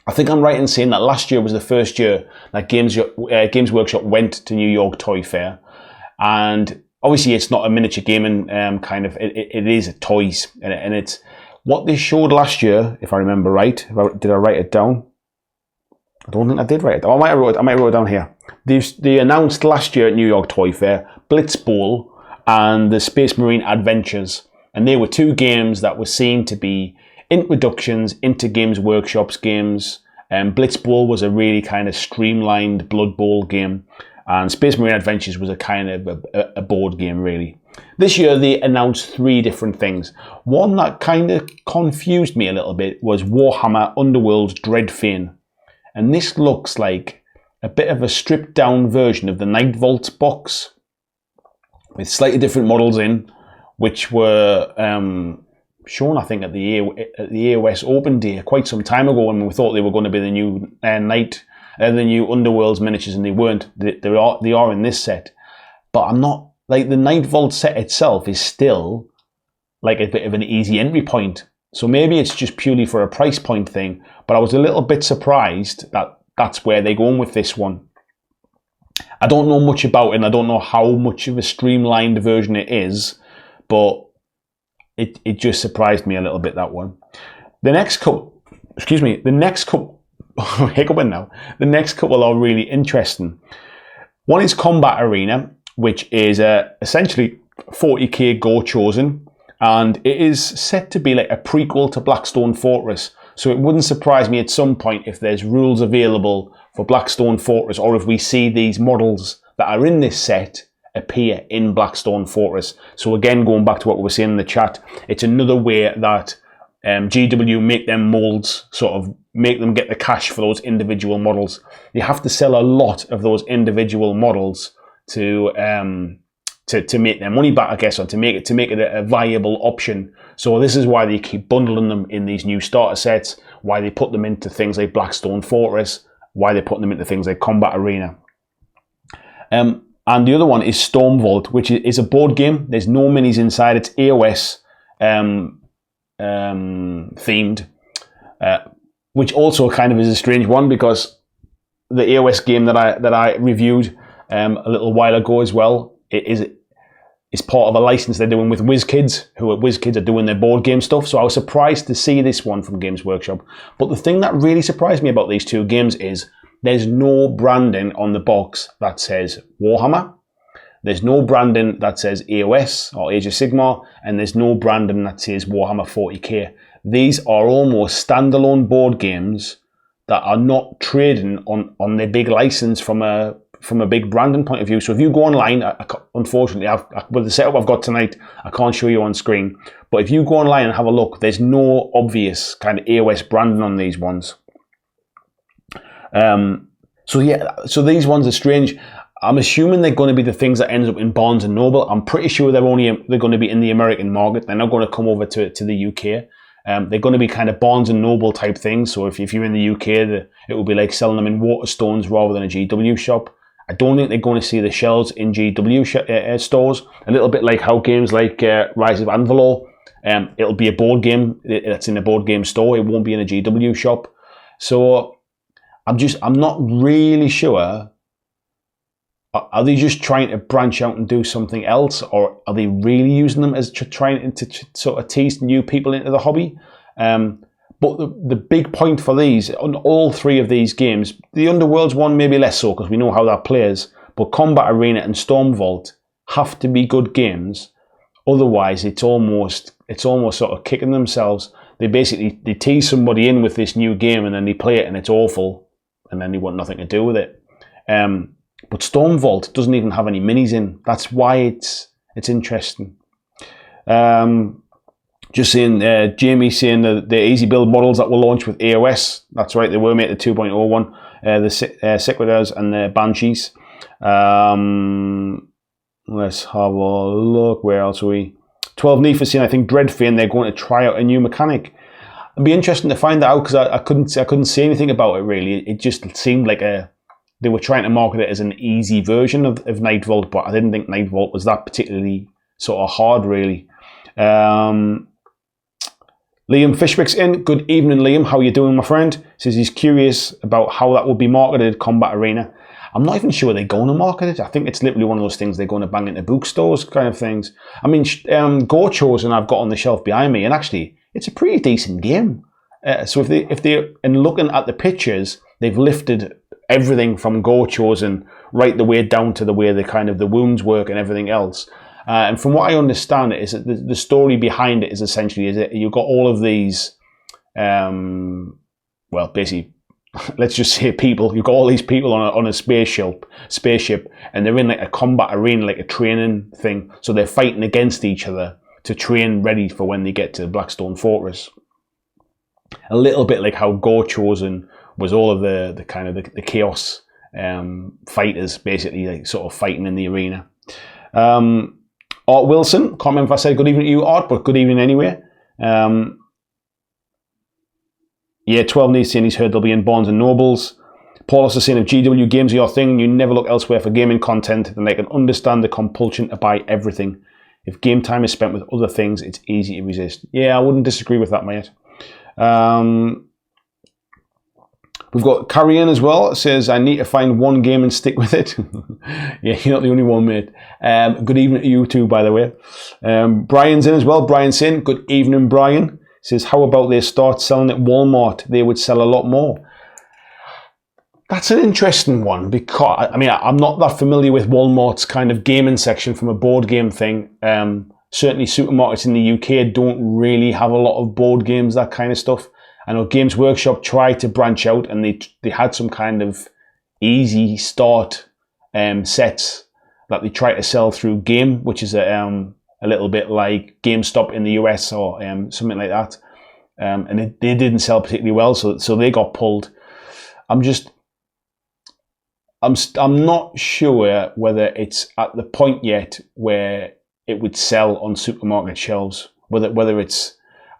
I think I'm right in saying that last year was the first year that Games Workshop went to New York Toy Fair. And obviously it's not a miniature gaming it is toys. And it's what they showed last year, if I remember right. Did I write it down? I don't think I did write it down. I might have wrote it down here. They announced last year at New York Toy Fair, Blitz Bowl and the Space Marine Adventures. And they were two games that were seen to be introductions into Games Workshop's games. Blitz Bowl was a really kind of streamlined Blood Bowl game. And Space Marine Adventures was a kind of a board game, really. This year they announced three different things. One that kind of confused me a little bit was Warhammer Underworld's Dreadfane. And this looks like a bit of a stripped down version of the Night Vaults box with slightly different models in, which were shown, I think, at the AOS Open Day quite some time ago when we thought they were going to be the new the new Underworld's miniatures, and they weren't. They are in this set. But I'm not, like, the Night Vault set itself is still like a bit of an easy entry point. So maybe it's just purely for a price point thing, but I was a little bit surprised that that's where they're going with this one. I don't know much about it, and I don't know how much of a streamlined version it is, but it just surprised me a little bit, that one. The next couple are really interesting. One is Combat Arena, which is essentially 40k Go Chosen. And it is set to be like a prequel to Blackstone Fortress. So it wouldn't surprise me at some point if there's rules available for Blackstone Fortress, or if we see these models that are in this set appear in Blackstone Fortress. So again, going back to what we were saying in the chat, it's another way that GW make them molds, sort of make them get the cash for those individual models. You have to sell a lot of those individual models to to make their money back, I guess, or to make it a viable option. So this is why they keep bundling them in these new starter sets, why they put them into things like Blackstone Fortress, why they're putting them into things like Combat Arena. And the other one is Stormvault, which is a board game. There's no minis inside. It's AOS themed, which also kind of is a strange one, because the AOS game that I reviewed a little while ago as well is part of a license they're doing with WizKids, WizKids are doing their board game stuff. So I was surprised to see this one from Games Workshop. But the thing that really surprised me about these two games is there's no branding on the box that says Warhammer. There's no branding that says AOS or Age of Sigmar, and there's no branding that says Warhammer 40k. These are almost standalone board games that are not trading on their big license from a big branding point of view. So if you go online, unfortunately, with the setup I've got tonight, I can't show you on screen. But if you go online and have a look, there's no obvious kind of AOS branding on these ones. So these ones are strange. I'm assuming they're going to be the things that ends up in Barnes and Noble. I'm pretty sure they're going to be in the American market. They're not going to come over to the UK. They're going to be kind of Barnes and Noble type things. So if you're in the UK, it will be like selling them in Waterstones rather than a GW shop. I don't think they're going to see the shelves in GW stores. A little bit like how games like Rise of Anvalor, it'll be a board game that's in a board game store. It won't be in a GW shop. So I'm not really sure. Are they just trying to branch out and do something else, or are they really using them as trying to sort of tease new people into the hobby? But the big point for these, on all three of these games, the Underworlds one maybe less so because we know how that plays, but Combat Arena and Stormvault have to be good games. Otherwise, it's almost sort of kicking themselves. They tease somebody in with this new game and then they play it and it's awful, and then they want nothing to do with it. But Stormvault doesn't even have any minis in. That's why it's interesting. Just seeing Jamie saying the easy build models that will launch with AOS. That's right, they were made the 2.01, the Sequitors and the Banshees. Let's have a look. Where else are we? 12 Nefa saying, I think Dreadfane, they're going to try out a new mechanic. It'd be interesting to find that out because I couldn't see anything about it really. It just seemed like they were trying to market it as an easy version of Nightvault, but I didn't think Nightvault was that particularly sort of hard really. Liam Fishwick's in. Good evening, Liam. How are you doing, my friend? Says he's curious about how that would be marketed, Combat Arena. I'm not even sure they're going to market it. I think it's literally one of those things they're going to bang into bookstores kind of things. I mean, Go Chosen I've got on the shelf behind me, and actually, it's a pretty decent game. So if they and looking at the pictures, they've lifted everything from Go Chosen right the way down to the way the wounds work and everything else. And from what I understand, it is that the story behind it is essentially you've got all of these, basically, let's just say people. You've got all these people on a spaceship, and they're in like a combat arena, like a training thing. So they're fighting against each other to train ready for when they get to Blackstone Fortress. A little bit like how Go Chosen was all of the kind of the chaos fighters, basically, like sort of fighting in the arena. Art Wilson, comment if I said good evening to you, Art, but good evening anyway. 12 needs saying he's heard they'll be in Barnes and Nobles. Paul also saying if GW games are your thing and you never look elsewhere for gaming content, then they can understand the compulsion to buy everything. If game time is spent with other things, it's easy to resist. Yeah, I wouldn't disagree with that, mate. We've got Carrion as well. It says, I need to find one game and stick with it. Yeah, you're not the only one, mate. Good evening to you too, by the way. Brian's in as well. Brian's in. Good evening, Brian. Says, how about they start selling at Walmart? They would sell a lot more. That's an interesting one because, I mean, I'm not that familiar with Walmart's kind of gaming section from a board game thing. Certainly supermarkets in the UK don't really have a lot of board games, that kind of stuff. I know Games Workshop tried to branch out and they had some kind of easy start sets that they try to sell through Game, which is a little bit like GameStop in the US or something like that. And they didn't sell particularly well, so they got pulled. I'm not sure whether it's at the point yet where it would sell on supermarket shelves. Whether it's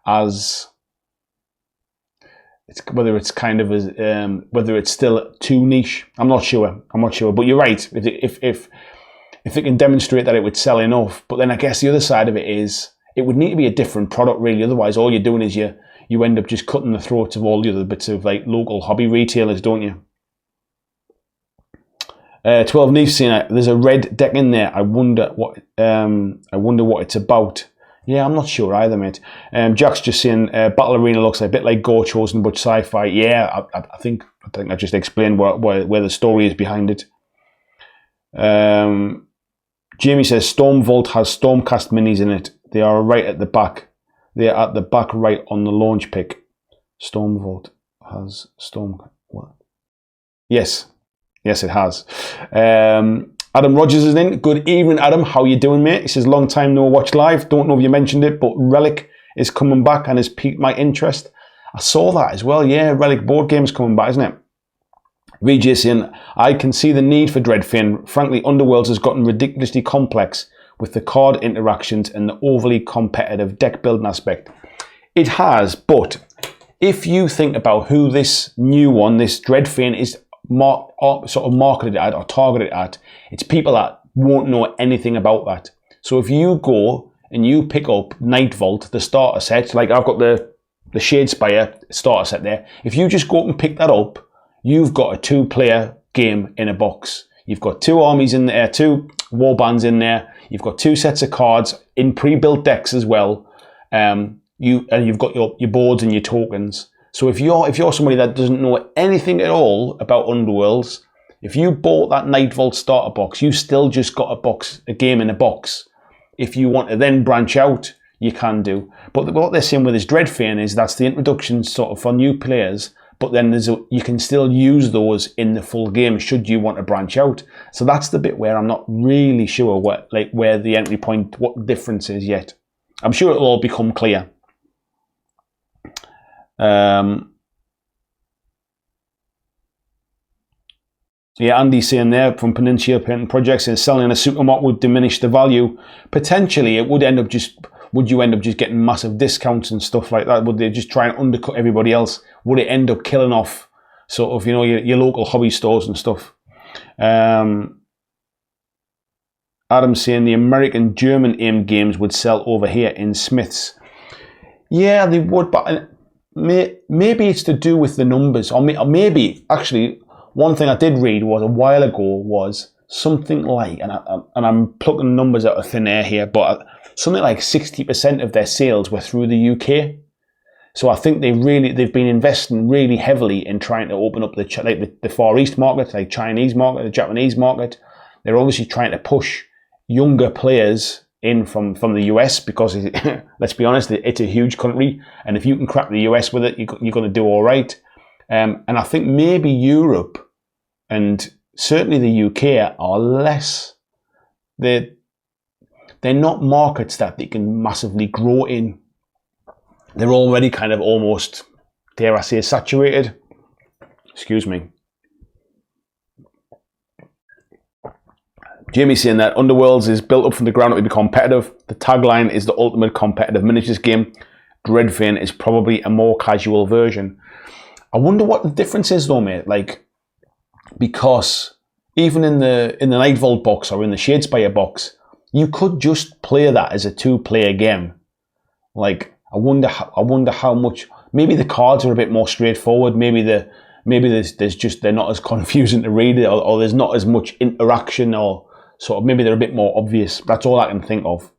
as whether it's kind of as whether it's still too niche. I'm not sure. But you're right. If it can demonstrate that it would sell enough, but then I guess the other side of it is it would need to be a different product really. Otherwise, all you're doing is you end up just cutting the throats of all the other bits of like local hobby retailers, don't you? 12 Neef saying there's a red deck in there. I wonder what it's about. Yeah, I'm not sure either, mate. Jack's just saying Battle Arena looks a bit like Go Chosen but sci-fi. Yeah, I think I just explained where the story is behind it. Jamie says Storm Vault has Stormcast minis in it. They are right at the back. They are at the back right on the launch pick. Storm Vault has what? Yes, it has. Adam Rogers is in. Good evening, Adam. How you doing, mate? He says, long time no watch live. Don't know if you mentioned it, but Relic is coming back and has piqued my interest. I saw that as well. Yeah, Relic board game's coming back, isn't it? VJ saying, I can see the need for Dreadfin. Frankly, Underworlds has gotten ridiculously complex with the card interactions and the overly competitive deck building aspect. It has, but if you think about who this new one, this Dreadfin, is sort of marketed at or targeted at, it's people that won't know anything about that. So if you go and you pick up Night Vault, the starter set, like I've got the Shadespire starter set there, if you just go up and pick that up, you've got a 2-player game in a box. You've got 2 armies in there, 2 warbands in there, you've got 2 sets of cards in pre-built decks as well. You've got your boards and your tokens. So if you're somebody that doesn't know anything at all about Underworlds, if you bought that Night Vault starter box, you still just got a game in a box. If you want to then branch out, you can do. But what they're saying with this Dreadfin is that's the introduction sort of for new players, but then you can still use those in the full game should you want to branch out. So that's the bit where I'm not really sure where the entry point, what the difference is yet. I'm sure it'll all become clear. Yeah, Andy's saying there from Peninsula Painting Projects, saying selling a supermarket would diminish the value. Potentially, it would would you end up just getting massive discounts and stuff like that? Would they just try and undercut everybody else? Would it end up killing off sort of, your local hobby stores and stuff? Adam's saying the American German aimed games would sell over here in Smiths. Yeah, they would, but maybe it's to do with the numbers, or maybe actually one thing I did read was a while ago was something like, and I'm plucking numbers out of thin air here, but something like 60% of their sales were through the UK. So I think they've been investing really heavily in trying to open up the Far East market, like Chinese market, the Japanese market. They're obviously trying to push younger players in from the US because let's be honest, it's a huge country, and if you can crack the US with it, you're going to do all right. And I think maybe Europe and certainly the UK are less. They're not markets that they can massively grow in. They're already kind of almost, dare I say, saturated. Excuse me. Jamie's saying that Underworlds is built up from the ground up to be competitive. The tagline is the ultimate competitive miniatures game. Dreadfin is probably a more casual version. I wonder what the difference is though, mate. Like, because even in the Night Vault box or in the Shadespire box, you could just play that as a 2-player game. Like, I wonder how much. Maybe the cards are a bit more straightforward. Maybe there's just they're not as confusing to read, or there's not as much interaction, or sort of maybe they're a bit more obvious. That's all I can think of.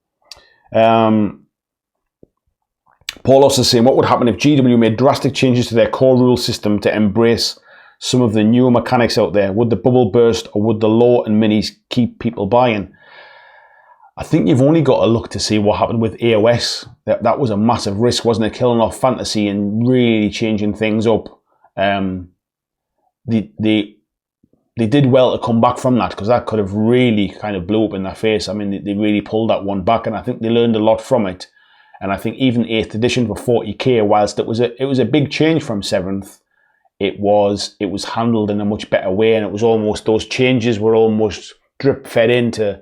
Paul also saying, what would happen if GW made drastic changes to their core rule system to embrace some of the newer mechanics out there? Would the bubble burst, or would the lore and minis keep people buying? I think you've only got to look to see what happened with AOS. That was a massive risk, wasn't it? Killing off fantasy and really changing things up. They did well to come back from that, because that could have really kind of blew up in their face. I mean, they really pulled that one back, and I think they learned a lot from it. And I think even 8th edition for 40k, whilst it was a big change from 7th, it was handled in a much better way, and it was almost, those changes were almost drip fed into,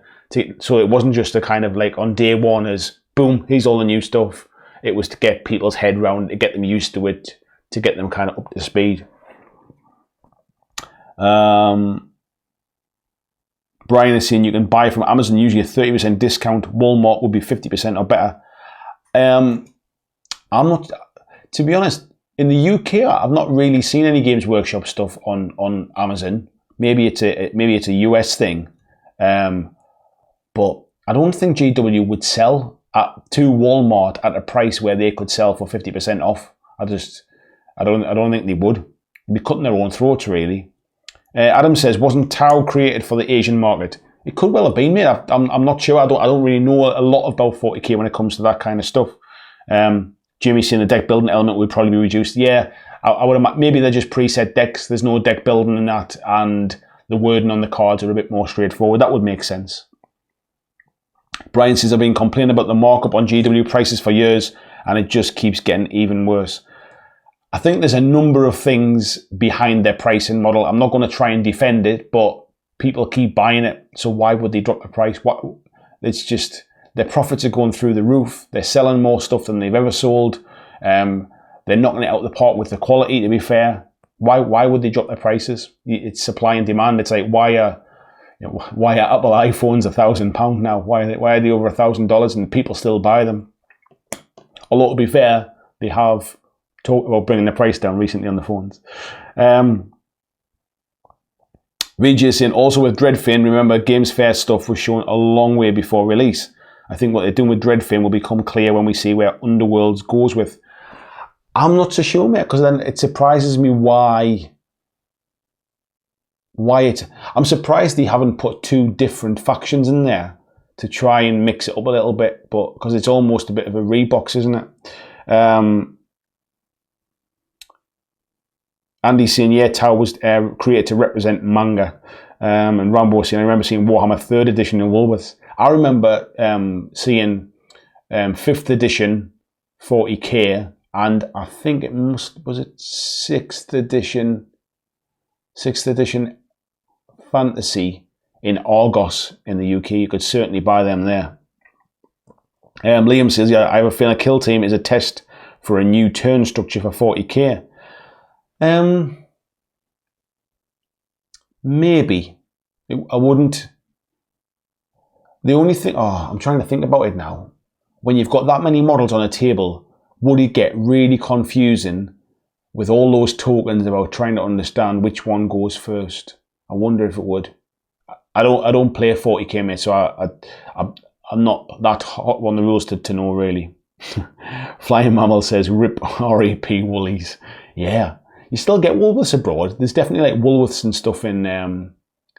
so it wasn't just a kind of like on day one as boom, here's all the new stuff. It was to get people's head round, to get them used to it, to get them kind of up to speed. Brian is saying you can buy from Amazon usually a 30% discount. Walmart would be 50% or better. I'm not, to be honest, in the UK, I've not really seen any Games Workshop stuff on Amazon. Maybe it's a US thing, but I don't think GW would sell to Walmart at a price where they could sell for 50% off. I don't think they would. They'd be cutting their own throats, really. Adam says, wasn't Tau created for the Asian market? It could well have been, mate. I'm not sure. I don't really know a lot about 40k when it comes to that kind of stuff. Jimmy's saying the deck building element would probably be reduced. Yeah, I would imagine maybe they're just preset decks. There's no deck building in that, and the wording on the cards are a bit more straightforward. That would make sense. Brian says, I've been complaining about the markup on GW prices for years, and it just keeps getting even worse. I think there's a number of things behind their pricing model. I'm not going to try and defend it, but people keep buying it, so why would they drop the price? It's just, their profits are going through the roof. They're selling more stuff than they've ever sold. They're knocking it out of the park with the quality, to be fair. Why would they drop their prices? It's supply and demand. It's like, why are Apple iPhones £1,000 now? Why are they over $1,000 and people still buy them? Although, to be fair, they have talked about bringing the price down recently on the phones. VJ is saying, also with Dreadfin, remember Games Fair stuff was shown a long way before release. I think what they're doing with Dreadfin will become clear when we see where Underworlds goes with. I'm not so sure, mate, because then it surprises me why I'm surprised they haven't put two different factions in there to try and mix it up a little bit, but because it's almost a bit of a rebox, isn't it? Andy's saying, yeah, Tau was created to represent manga. And Rambo saying, I remember seeing Warhammer 3rd edition in Woolworths. I remember seeing 5th edition 40k, and I think it was it 6th edition Fantasy in Argos in the UK. You could certainly buy them there. Liam says, yeah, I have a feeling a kill team is a test for a new turn structure for 40k. Maybe. I wouldn't. The only thing, I'm trying to think about it now. When you've got that many models on a table, would it get really confusing with all those tokens about trying to understand which one goes first? I wonder if it would. I don't play 40k, mate, so I'm not that hot on the rules to know, really. Flying Mammal says, rip RAP Woolies. Yeah. You still get Woolworths abroad. There's definitely like Woolworths and stuff in...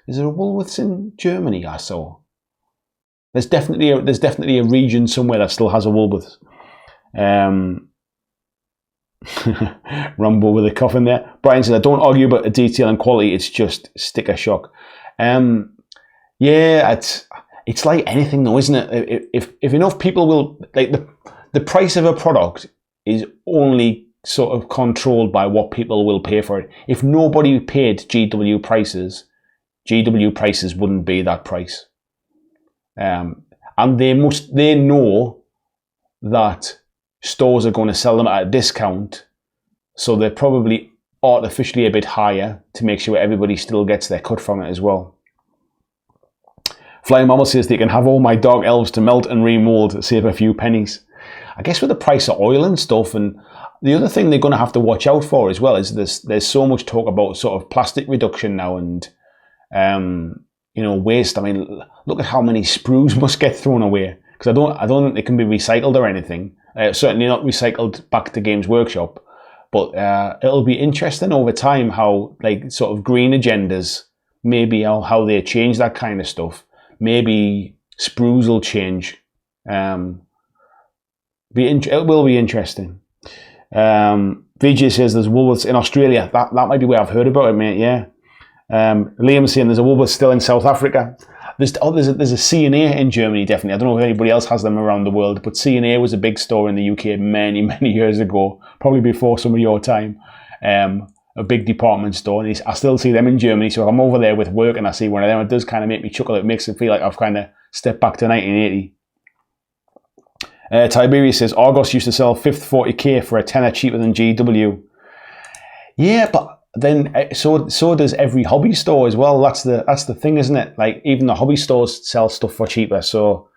is there a Woolworths in Germany I saw? There's definitely a region somewhere that still has a Woolworths. Rumble with a cough in there. Brian says, I don't argue about the detail and quality, it's just sticker shock. Yeah, it's like anything though, isn't it? If enough people will... like the price of a product is only sort of controlled by what people will pay for it. If nobody paid GW prices wouldn't be that price. And they know that stores are going to sell them at a discount, so they're probably artificially a bit higher to make sure everybody still gets their cut from it as well. Flying Mammal says they can have all my dark elves to melt and remold, save a few pennies. I guess with the price of oil and stuff, and the other thing they're going to have to watch out for as well is there's so much talk about sort of plastic reduction now and waste. I mean, look at how many sprues must get thrown away, because I don't think they can be recycled or anything. Certainly not recycled back to Games Workshop. But it'll be interesting over time how, like, sort of green agendas, maybe how they change that kind of stuff. Maybe sprues will change. It will be interesting. VJ says there's Woolworths in Australia. That might be where I've heard about it, mate. Yeah. Liam's saying there's a Woolworths still in South Africa. There's a C&A in Germany, definitely. I don't know if anybody else has them around the world, but C&A was a big store in the UK many, many years ago, probably before some of your time. a big department store, and I still see them in Germany. So if I'm over there with work and I see one of them, it does kind of make me chuckle. It makes it feel like I've kind of stepped back to 1980. Tiberius says, Argos used to sell 5th 40k for a tenner cheaper than GW. Yeah, but then so does every hobby store as well. That's the thing, isn't it? Like, even the hobby stores sell stuff for cheaper. So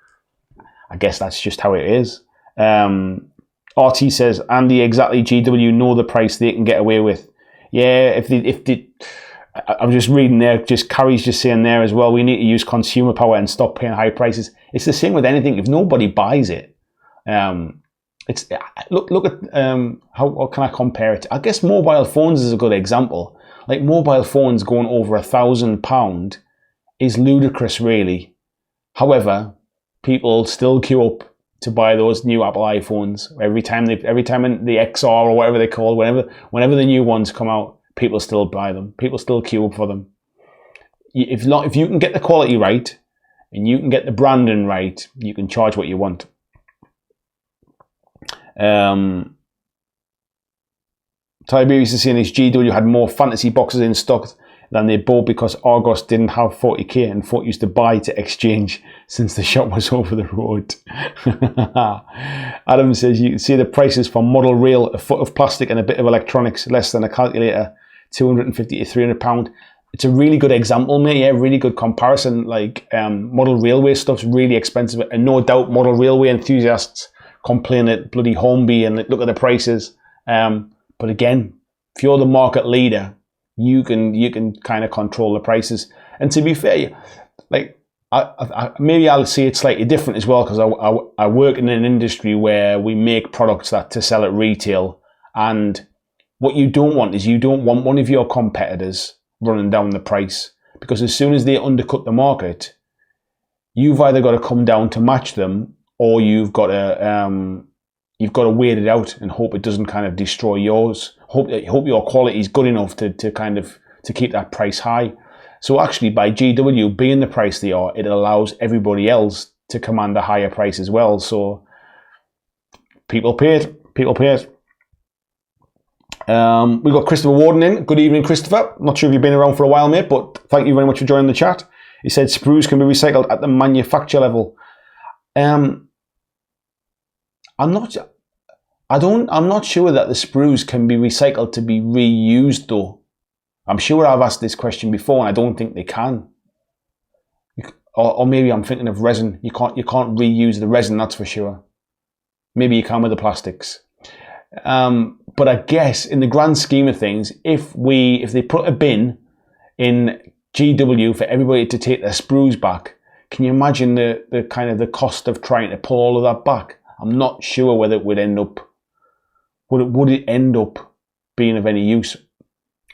I guess that's just how it is. RT says, Andy, exactly, GW know the price they can get away with. Yeah, if they I'm just reading there, just Carrie's just saying there as well, we need to use consumer power and stop paying high prices. It's the same with anything. If nobody buys it, it's look at how can I compare it? I guess mobile phones is a good example. Like, mobile phones going over £1,000 is ludicrous, really. However, people still queue up to buy those new Apple iPhones every time the XR or whatever they call, whenever the new ones come out, people still buy them. People still queue up for them. If you can get the quality right and you can get the branding right, you can charge what you want. Tiberius is saying his GW had more fantasy boxes in stock than they bought because Argos didn't have 40k and folk used to buy to exchange since the shop was over the road. Adam says you can see the prices for model rail, a foot of plastic and a bit of electronics, less than a calculator, £250 to £300. It's a really good example, mate. Yeah, really good comparison. Like, model railway stuff's really expensive, and no doubt model railway enthusiasts complain at bloody Hornby and look at the prices. But again, if you're the market leader, you can kind of control the prices. And to be fair, like, maybe I'll see it slightly different as well, because I work in an industry where we make products to sell at retail, and what you don't want is you don't want one of your competitors running down the price, because as soon as they undercut the market, you've either got to come down to match them, or you've got to wait it out and hope it doesn't kind of destroy yours. Hope your quality is good enough to keep that price high. So actually, by GW being the price they are, it allows everybody else to command a higher price as well. So people pay it. People pay it. We've got Christopher Warden in. Good evening, Christopher. Not sure if you've been around for a while, mate, but thank you very much for joining the chat. He said sprues can be recycled at the manufacturer level. I'm not sure that the sprues can be recycled to be reused, though. I'm sure I've asked this question before, and I don't think they can. Or maybe I'm thinking of resin. You can't reuse the resin, that's for sure. Maybe you can with the plastics. But I guess in the grand scheme of things, if they put a bin in GW for everybody to take their sprues back, can you imagine the kind of the cost of trying to pull all of that back? I'm not sure whether it would end up being of any use,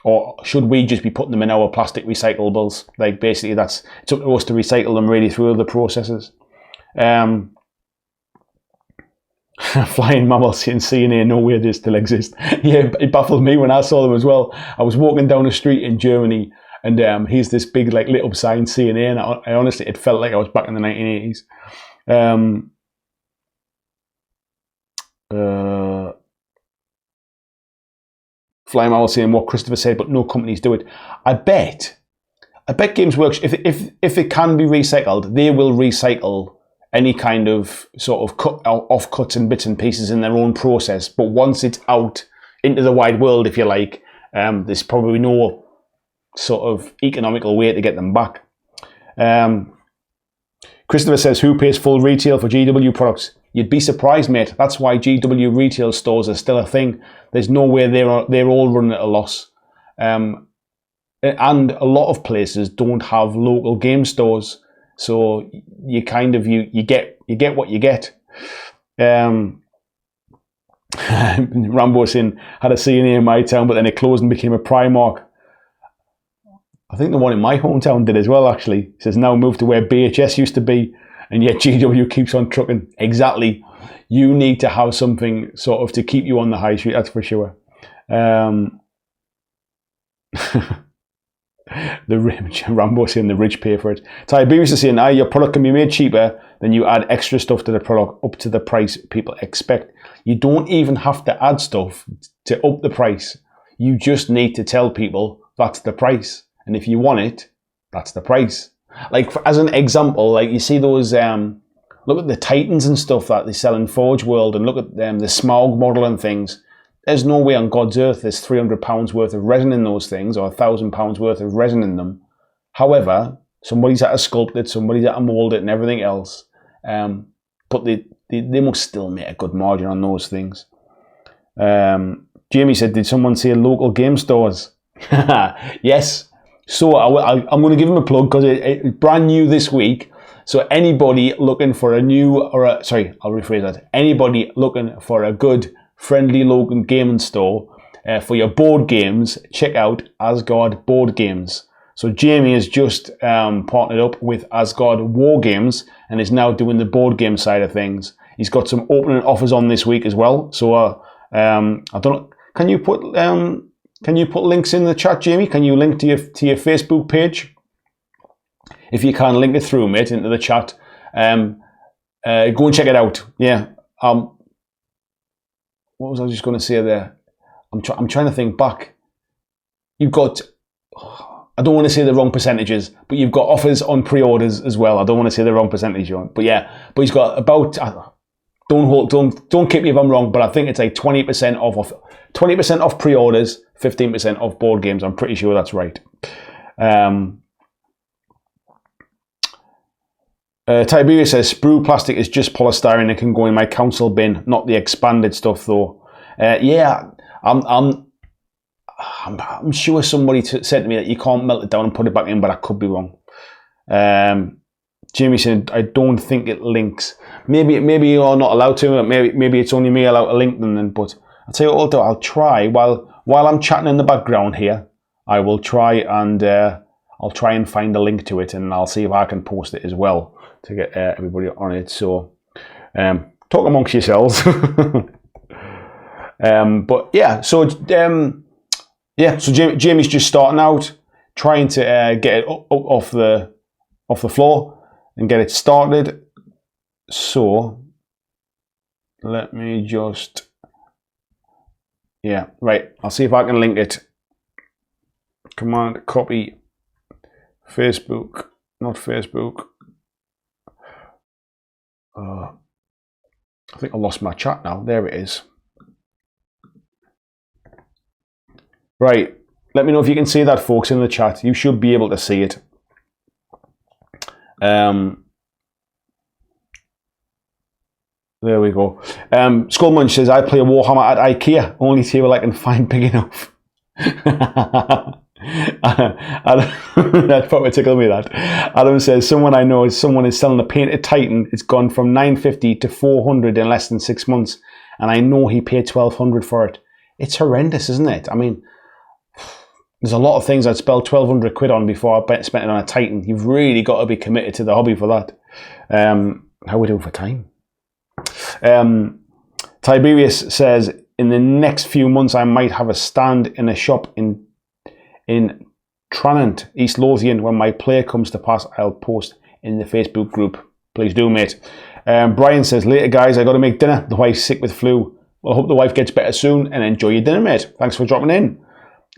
or should we just be putting them in our plastic recyclables? Like, basically, it's up to us to recycle them really through other processes. Flying mammals in CNA, no way they still exist. Yeah, it baffled me when I saw them as well. I was walking down the street in Germany, and here's this big, like, lit up sign CNA, and I honestly, it felt like I was back in the 1980s. Flying Owl saying what Christopher said, but no companies do it. I bet Games Workshop, if it can be recycled, they will recycle any kind of sort of offcuts and bits and pieces in their own process. But once it's out into the wide world, if you like, there's probably no sort of economical way to get them back. Christopher says, who pays full retail for GW products? You'd be surprised, mate. That's why GW retail stores are still a thing. There's no way they're all running at a loss. And a lot of places don't have local game stores. So you kind of, you get what you get. Rambo saying, had a CNA in my town, but then it closed and became a Primark. I think the one in my hometown did as well, actually. It says now moved to where BHS used to be, and yet GW keeps on trucking. Exactly. You need to have something sort of to keep you on the high street, that's for sure. The rich, Rambo saying the rich pay for it. Tiberius is saying, your product can be made cheaper, then you add extra stuff to the product up to the price people expect. You don't even have to add stuff to up the price. You just need to tell people that's the price. And if you want it, that's the price. Like, as an example, like you see those, look at the Titans and stuff that they sell in Forge World, and look at the Smaug model and things. There's no way on God's earth there's £300 worth of resin in those things, or £1,000 worth of resin in them. However, somebody's had to sculpt it, somebody's had to mould it and everything else. But they must still make a good margin on those things. Jamie said, did someone say local game stores? Yes. So I'm going to give them a plug because it's brand new this week. So anybody looking for a new, I'll rephrase that. Anybody looking for a good, friendly local gaming store for your board games, check out Asgard Board Games. So Jamie has just partnered up with Asgard War Games and is now doing the board game side of things. He's got some opening offers on this week as well. So I don't know. Can you put links in the chat, Jamie? Can you link to your Facebook page? If you can, link it through, mate, into the chat. Go and check it out. Yeah. What was I just going to say there? I'm trying to think back. You've got, I don't want to say the wrong percentages, but you've got offers on pre-orders as well. I don't want to say the wrong percentage on, but yeah. But he's got about, don't keep me if I'm wrong, but I think it's like 20% off 20% off pre-orders, 15% off board games. I'm pretty sure that's right. Tiberius says, sprue plastic is just polystyrene and can go in my council bin, not the expanded stuff though. Yeah, I'm sure somebody said to me that you can't melt it down and put it back in, but I could be wrong. Jamie said, I don't think it links. Maybe you're not allowed to. Maybe it's only me allowed to link them then. But I'll tell you what I'll do. I'll try while I'm chatting in the background here. I will try and I'll try and find a link to it, and I'll see if I can post it as well to get everybody on it. So talk amongst yourselves. But yeah, so Jamie's just starting out, trying to get it up off the floor and get it started. So let me just, right. I'll see if I can link it. Command copy Facebook, not Facebook. I think I lost my chat now. There it is. Right. Let me know if you can see that, folks, in the chat. You should be able to see it. There we go. Skullmunch says, I play a Warhammer at IKEA. Only table I can find big enough. That probably tickled me, that. Adam says, someone is selling a painted Titan. It's gone from 950 to 400 in less than 6 months. And I know he paid 1,200 for it. It's horrendous, isn't it? I mean, there's a lot of things I'd spend 1,200 quid on before I spent it on a Titan. You've really got to be committed to the hobby for that. How are we doing for time? Tiberius says, in the next few months I might have a stand in a shop in Tranent, East Lothian. When my play comes to pass, I'll post in the Facebook group. Please do, mate. Brian says, later guys, I got to make dinner. The wife's sick with flu. Well, I hope the wife gets better soon, and enjoy your dinner, mate. Thanks for dropping in.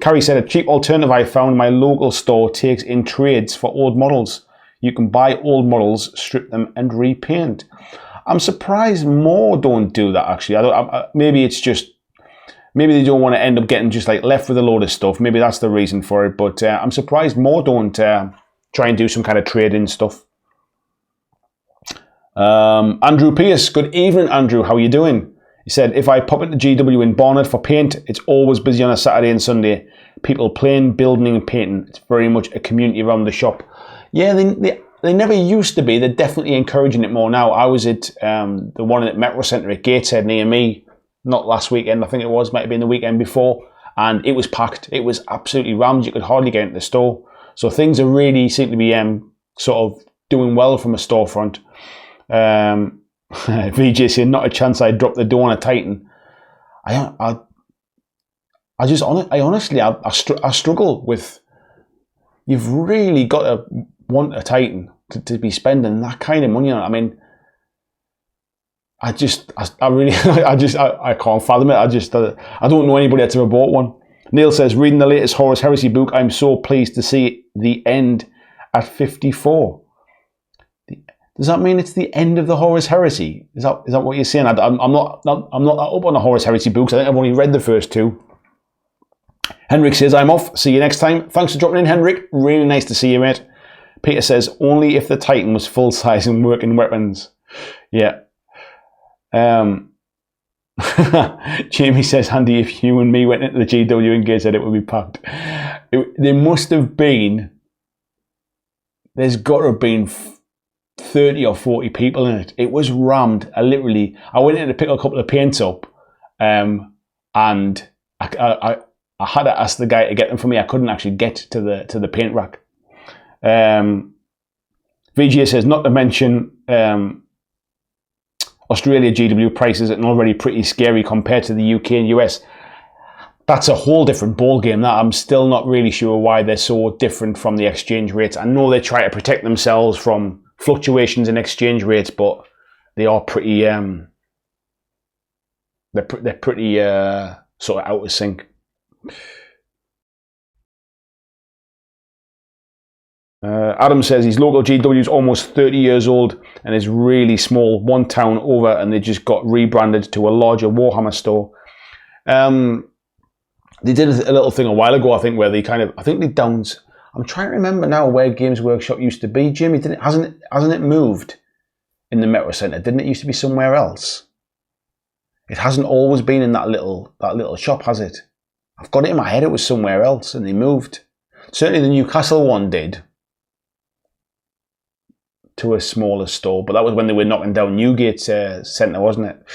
Carrie said, a cheap alternative I found, my local store takes in trades for old models. You can buy old models, strip them and repaint. I'm surprised more don't do that, actually. Maybe it's just, maybe they don't want to end up getting just like left with a load of stuff. Maybe that's the reason for it. But I'm surprised more don't try and do some kind of trade-in stuff. Andrew Pierce, good evening, Andrew. How are you doing? He said, if I pop into GW in Barnet for paint, it's always busy on a Saturday and Sunday. People playing, building and painting. It's very much a community around the shop. Yeah, they never used to be. They're definitely encouraging it more now. I was at the one at Metro Centre at Gateshead near me, not last weekend, I think it was, might have been the weekend before, and it was packed. It was absolutely rammed. You could hardly get into the store. So things are really seem to be sort of doing well from a storefront. VJ saying, not a chance I'd drop the dough on a Titan. I struggle with, you've really got to want a Titan to be spending that kind of money on it. I mean, I can't fathom it. I don't know anybody that's ever bought one. Neil says, reading the latest Horus Heresy book, I'm so pleased to see the end at 54. Does that mean it's the end of the Horus Heresy? Is that what you're saying? I'm not up on the Horus Heresy books. I think I've only read the first two. Henrik says, I'm off. See you next time. Thanks for dropping in, Henrik. Really nice to see you, mate. Peter says, only if the Titan was full size and working weapons. Yeah. Jamie says, Andy, if you and me went into the GW and Gates, it would be packed. There must have been, there's got to have been 30 or 40 people in it. It was rammed. I went in to pick a couple of paints up, and I had to ask the guy to get them for me. I couldn't actually get to the paint rack. VGA says, not to mention Australia GW prices are already pretty scary compared to the UK and US. That's a whole different ball game. That I'm still not really sure why they're so different from the exchange rates. I know they try to protect themselves from fluctuations in exchange rates, but they are pretty they're pretty sort of out of sync. Adam says his local GW is almost 30 years old and is really small, one town over, and they just got rebranded to a larger Warhammer store. They did a little thing a while ago, I think, where they I'm trying to remember now where Games Workshop used to be. Jimmy, hasn't it moved in the Metro Centre? Didn't it used to be somewhere else? It hasn't always been in that little shop, has it? I've got it in my head it was somewhere else and they moved. Certainly the Newcastle one did, to a smaller store, but that was when they were knocking down Newgate Centre, wasn't it?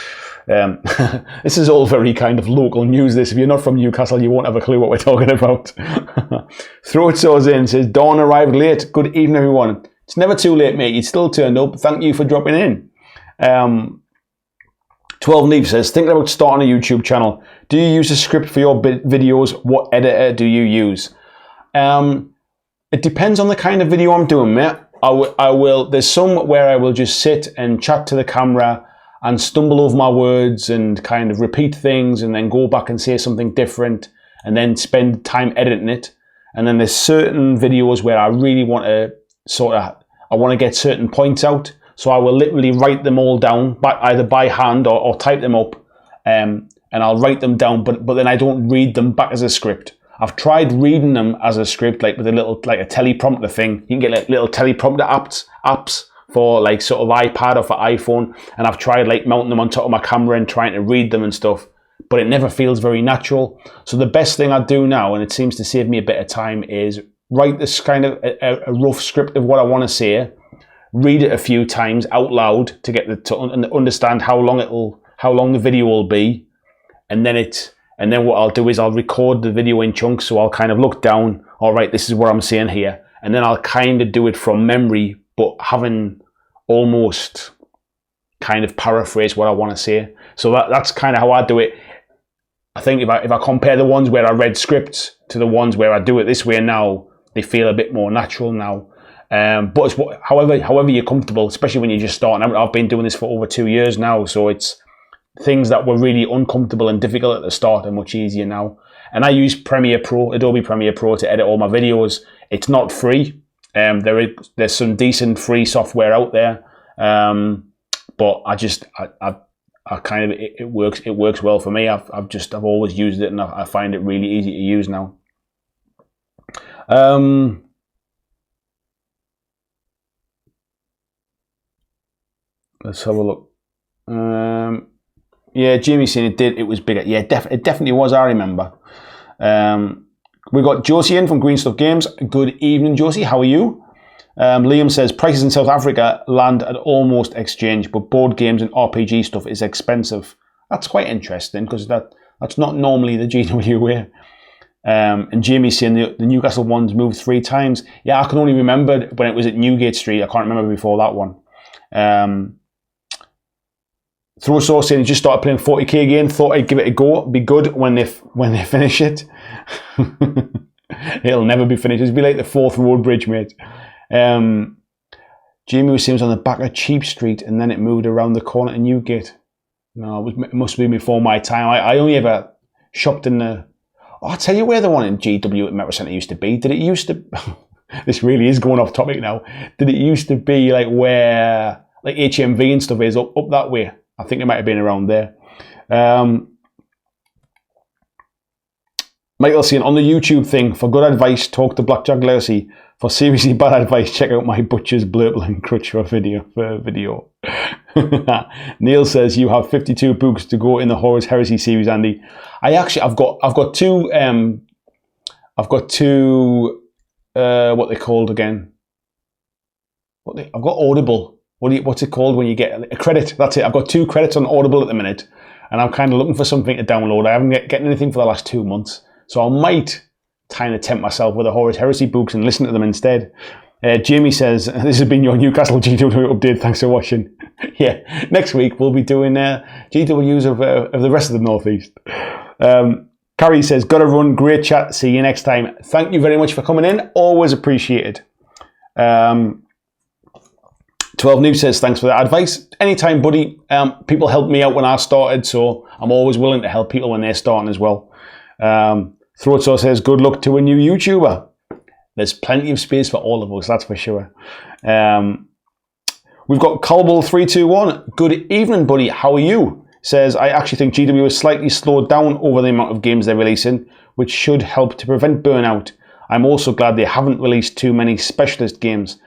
This is all very kind of local news, this. If you're not from Newcastle, you won't have a clue what we're talking about. Throat Saws in says, Dawn arrived late. Good evening, everyone. It's never too late, mate. You still turned up. Thank you for dropping in. 12 Neve says, thinking about starting a YouTube channel. Do you use a script for your videos? What editor do you use? It depends on the kind of video I'm doing, mate. I will. There's some where I will just sit and chat to the camera and stumble over my words and kind of repeat things and then go back and say something different and then spend time editing it. And then there's certain videos where I really want to I want to get certain points out. So I will literally write them all down, either by hand or type them up, and I'll write them down, but then I don't read them back as a script. I've tried reading them as a script, like with a teleprompter thing. You can get like little teleprompter apps for like sort of iPad or for iPhone, and I've tried like mounting them on top of my camera and trying to read them and stuff, but it never feels very natural. So the best thing I do now, and it seems to save me a bit of time, is write this kind of a rough script of what I want to say, read it a few times out loud to understand how long the video will be, and then what I'll do is I'll record the video in chunks. So I'll kind of look down, all right, this is what I'm saying here, and then I'll kind of do it from memory, but having almost kind of paraphrase what I want to say. So that's kind of how I do it. I think if I compare the ones where I read scripts to the ones where I do it this way now, they feel a bit more natural now. But it's however you're comfortable, especially when you're just starting out. I've been doing this for over 2 years now, so it's things that were really uncomfortable and difficult at the start are much easier now. And I use Adobe Premiere Pro to edit all my videos. It's not free. There's some decent free software out there, but I kind of it works well for me. I've always used it, and I find it really easy to use now. Let's have a look. Yeah, Jamie's saying it was bigger. Yeah, it definitely was, I remember. We got Josie in from Green Stuff Games. Good evening, Josie. How are you? Liam says, prices in South Africa land at almost exchange, but board games and RPG stuff is expensive. That's quite interesting, because that's not normally the GW way. And Jamie's saying the Newcastle ones moved 3 times. Yeah, I can only remember when it was at Newgate Street. I can't remember before that one. Throw Sauce saying he just started playing 40k again. Thought I'd give it a go. Be good when they finish it. It'll never be finished. It'll be like the 4th road bridge, mate. Jamie was saying it was on the back of Cheap Street, and then it moved around the corner to Newgate. No, it must have been before my time. I only ever shopped in the... Oh, I'll tell you where the one in GW at Metro Centre used to be. Did it used to... This really is going off topic now. Did it used to be like where like HMV and stuff is up that way? I think it might have been around there. Michael's saying, on the YouTube thing, for good advice, talk to BlackJack Legacy. For seriously bad advice, check out my Butcher's Blurple and Crutch for video. Neil says, you have 52 books to go in the Horus Heresy series, Andy. I've got two what they're called again. I've got Audible. What's it called when you get a credit? That's it. I've got 2 credits on Audible at the minute, and I'm kind of looking for something to download. I haven't getting anything for the last 2 months, so I might kind of tempt myself with the Horus Heresy books and listen to them instead. Jamie says, this has been your Newcastle GW update. Thanks for watching. Yeah, next week we'll be doing GWs of the rest of the Northeast. Carrie says, gotta run, great chat, see you next time. Thank you very much for coming in, always appreciated. 12 New says, thanks for that advice. Anytime, buddy. People helped me out when I started, so I'm always willing to help people when they're starting as well. Throatsaw says, good luck to a new YouTuber. There's plenty of space for all of us, that's for sure. We've got Colbull321. Good evening, buddy. How are you? Says, I actually think GW has slightly slowed down over the amount of games they're releasing, which should help to prevent burnout. I'm also glad they haven't released too many specialist games.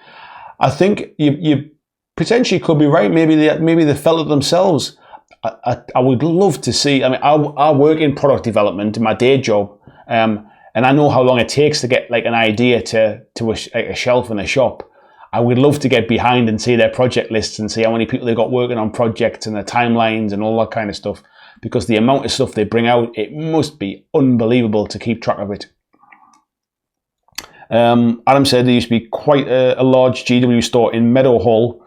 I think you potentially could be right. Maybe they felt it themselves. I would love to see. I mean, I work in product development in my day job, and I know how long it takes to get like an idea to a shelf in a shop. I would love to get behind and see their project lists and see how many people they've got working on projects and their timelines and all that kind of stuff. Because the amount of stuff they bring out, it must be unbelievable to keep track of it. Adam said there used to be quite a large GW store in Meadowhall,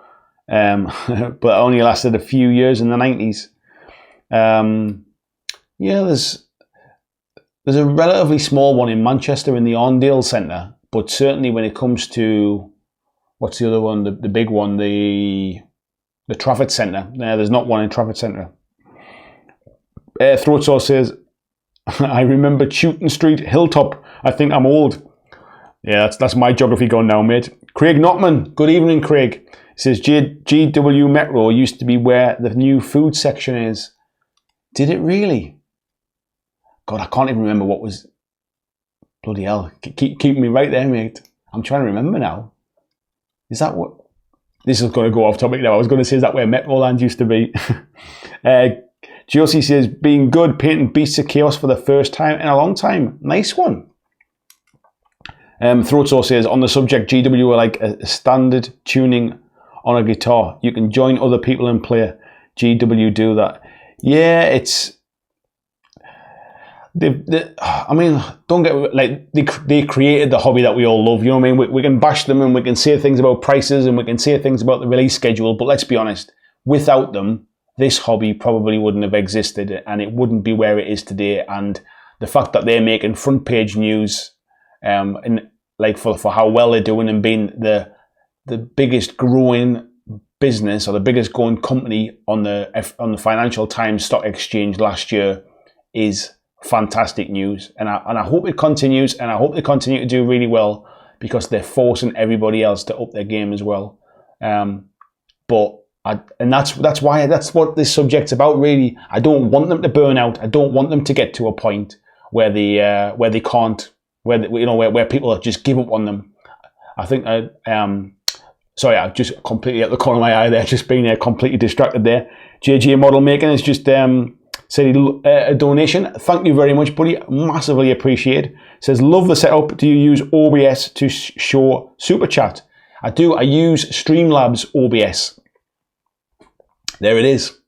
but it only lasted a few years in the 90s. Yeah, there's a relatively small one in Manchester in the Arndale Centre, but certainly when it comes to what's the other one? The big one, the Trafford Centre. No, there's not one in Trafford Centre. Throatsaw says, I remember Chewton Street, Hilltop. I think I'm old. Yeah, that's my geography gone now, mate. Craig Notman. Good evening, Craig. He says, GW Metro used to be where the new food section is. Did it really? God, I can't even remember what was... Bloody hell. Keep me right there, mate. I'm trying to remember now. Is that what... This is going to go off topic now. I was going to say, is that where Metroland used to be? GOC says, being good, painting Beasts of Chaos for the first time in a long time. Nice one. Throatsaw says, on the subject, GW are like a standard tuning on a guitar. You can join other people and play. GW do that. Yeah, it's... I mean, don't get like they created the hobby that we all love. You know what I mean? We can bash them and we can say things about prices and we can say things about the release schedule. But let's be honest, without them, this hobby probably wouldn't have existed and it wouldn't be where it is today. And the fact that they're making front page news, and like for how well they're doing and being the biggest growing business or the biggest growing company on the Financial Times Stock Exchange last year is fantastic news, and I hope it continues, and I hope they continue to do really well because they're forcing everybody else to up their game as well. That's what this subject's about, really. I don't want them to burn out. I don't want them to get to a point where they can't, where people just give up on them. I think sorry, I've just completely at the corner of my eye there, just being completely distracted there. JJ Model Making is just said a donation. Thank you very much, buddy. Massively appreciate. Says, love the setup. Do you use OBS to show Super Chat? I do. I use Streamlabs OBS. There it is.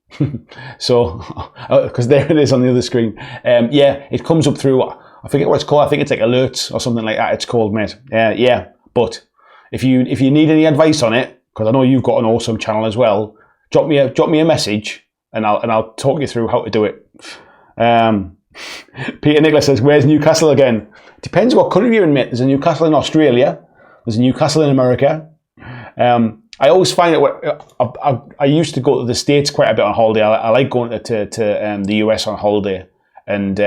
So, because there it is on the other screen. Yeah, it comes up through, I forget what it's called. I think it's like alerts or something like that. It's called, mate. Yeah, but if you need any advice on it, because I know you've got an awesome channel as well, drop me a message. And I'll talk you through how to do it. Peter Nicholas says, where's Newcastle again? Depends what country you're in, mate. There's a Newcastle in Australia. There's a Newcastle in America. I always find it, I used to go to the States quite a bit on holiday. I like going to the US on holiday. And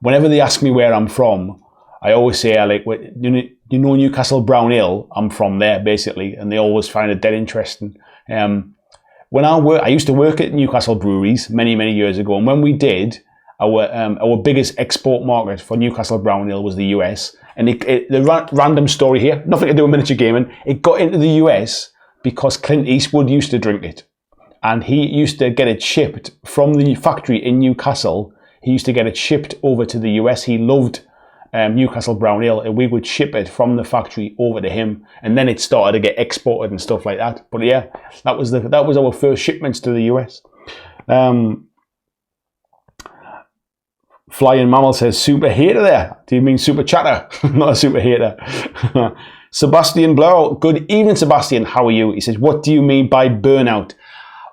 whenever they ask me where I'm from, I always say, you know Newcastle Brown Ale? I'm from there, basically, and they always find it dead interesting. When I used to work at Newcastle breweries many, many years ago, and when we did, our biggest export market for Newcastle Brown Ale was the US. And the random story here, nothing to do with miniature gaming, it got into the US because Clint Eastwood used to drink it. And he used to get it shipped from the factory in Newcastle. He used to get it shipped over to the US. He loved Newcastle Brown Ale, and we would ship it from the factory over to him, and then it started to get exported and stuff like that. But yeah, that was our first shipments to the US. Flying Mammal says, super hater there. Do you mean super chatter? Not a super hater. Sebastian Blau. Good evening, Sebastian. How are you? He says, what do you mean by burnout?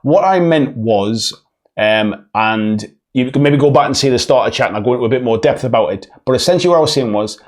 What I meant was, and you can maybe go back and see the starter chat and I'll go into a bit more depth about it. But essentially what I was saying was,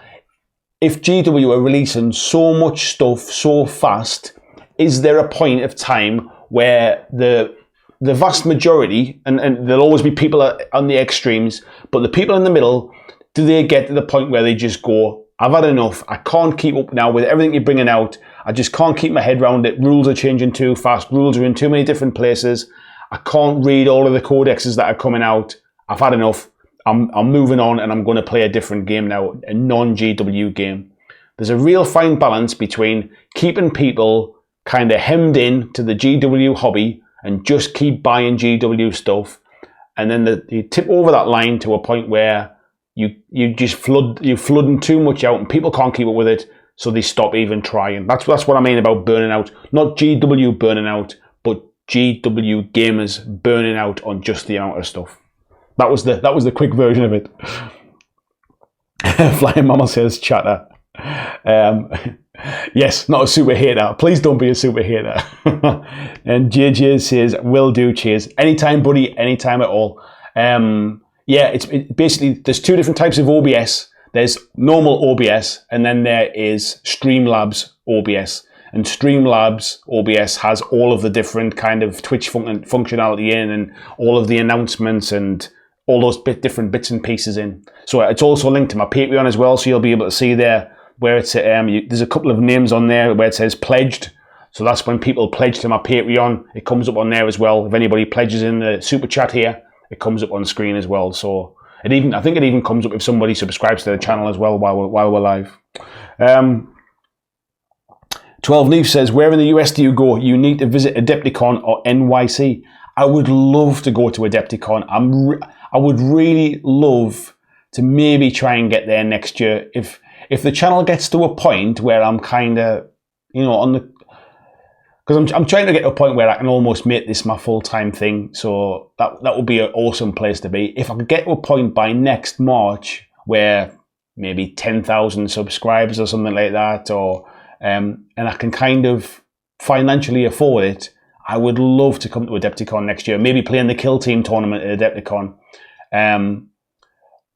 if GW are releasing so much stuff so fast, is there a point of time where the vast majority, and there'll always be people on the extremes, but the people in the middle, do they get to the point where they just go, I've had enough, I can't keep up now with everything you're bringing out, I just can't keep my head around it, rules are changing too fast, rules are in too many different places, I can't read all of the codexes that are coming out, I've had enough, I'm moving on and I'm going to play a different game now, a non-GW game. There's a real fine balance between keeping people kind of hemmed in to the GW hobby and just keep buying GW stuff, and then you tip over that line to a point where you're flooding too much out and people can't keep up with it, so they stop even trying. That's what I mean about burning out. Not GW burning out, but GW gamers burning out on just the amount of stuff. That was the quick version of it. Flying Mama says chatter. Yes, not a super hater. Please don't be a super hater. And JJ says, will do, cheers. Anytime, buddy, anytime at all. Yeah, it's basically, there's two different types of OBS. There's normal OBS, and then there is Streamlabs OBS. And Streamlabs OBS has all of the different kind of Twitch functionality in, and all of the announcements and all those different bits and pieces in. So it's also linked to my Patreon as well, so you'll be able to see there where it's there's a couple of names on there where it says pledged. So that's when people pledge to my Patreon. It comes up on there as well. If anybody pledges in the super chat here, it comes up on screen as well. So I think it even comes up if somebody subscribes to the channel as well while we're live. 12 Leaf says, where in the US do you go? You need to visit Adepticon or NYC. I would love to go to Adepticon. I would really love to maybe try and get there next year. If the channel gets to a point where I'm kind of, because I'm trying to get to a point where I can almost make this my full-time thing. So that would be an awesome place to be. If I could get to a point by next March where maybe 10,000 subscribers or something like that, or and I can kind of financially afford it, I would love to come to Adepticon next year. Maybe play in the Kill Team tournament at Adepticon.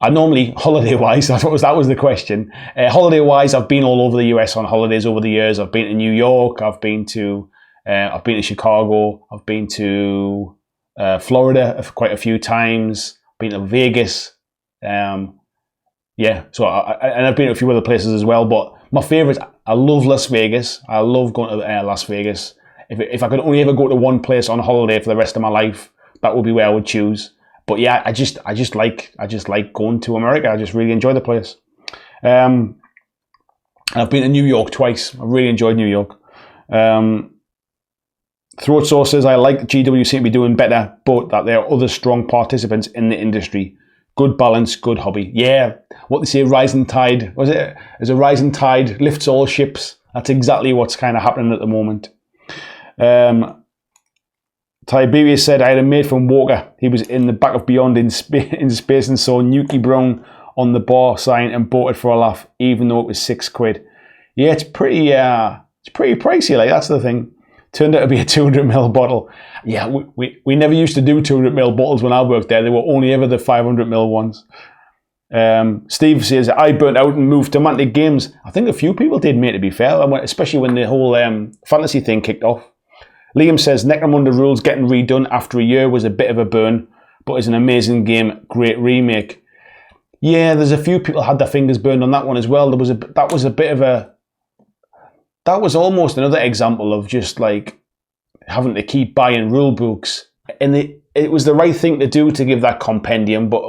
I normally, holiday-wise, that was the question. Holiday-wise, I've been all over the US on holidays over the years. I've been to New York. I've been to Chicago. I've been to Florida quite a few times. Been to Vegas. Yeah, so and I've been to a few other places as well. But my favorite, I love Las Vegas. I love going to Las Vegas. If I could only ever go to one place on holiday for the rest of my life, that would be where I would choose. But yeah, I just like going to America. I just really enjoy the place. I've been to New York twice. I really enjoyed New York. Throat Sauce says, I like GW seem to be doing better, but that there are other strong participants in the industry. Good balance, good hobby. Yeah, what they say, rising tide. Was it? As a rising tide lifts all ships. That's exactly what's kind of happening at the moment. Tiberius said, I had a mate from Walker. He was in the back of Beyond in space and saw Nuki Brown on the bar sign and bought it for a laugh, even though it was £6. Yeah, it's pretty pricey. Like, that's the thing. Turned out to be a 200ml bottle. Yeah, we never used to do 200ml bottles when I worked there. They were only ever the 500ml ones. Steve says, I burnt out and moved to Mantic Games. I think a few people did, mate, to be fair, especially when the whole fantasy thing kicked off. Liam says, Necromunda Rules getting redone after a year was a bit of a burn, but is an amazing game, great remake. Yeah, there's a few people had their fingers burned on that one as well. That was almost another example of just like having to keep buying rule books, and it was the right thing to do to give that compendium, but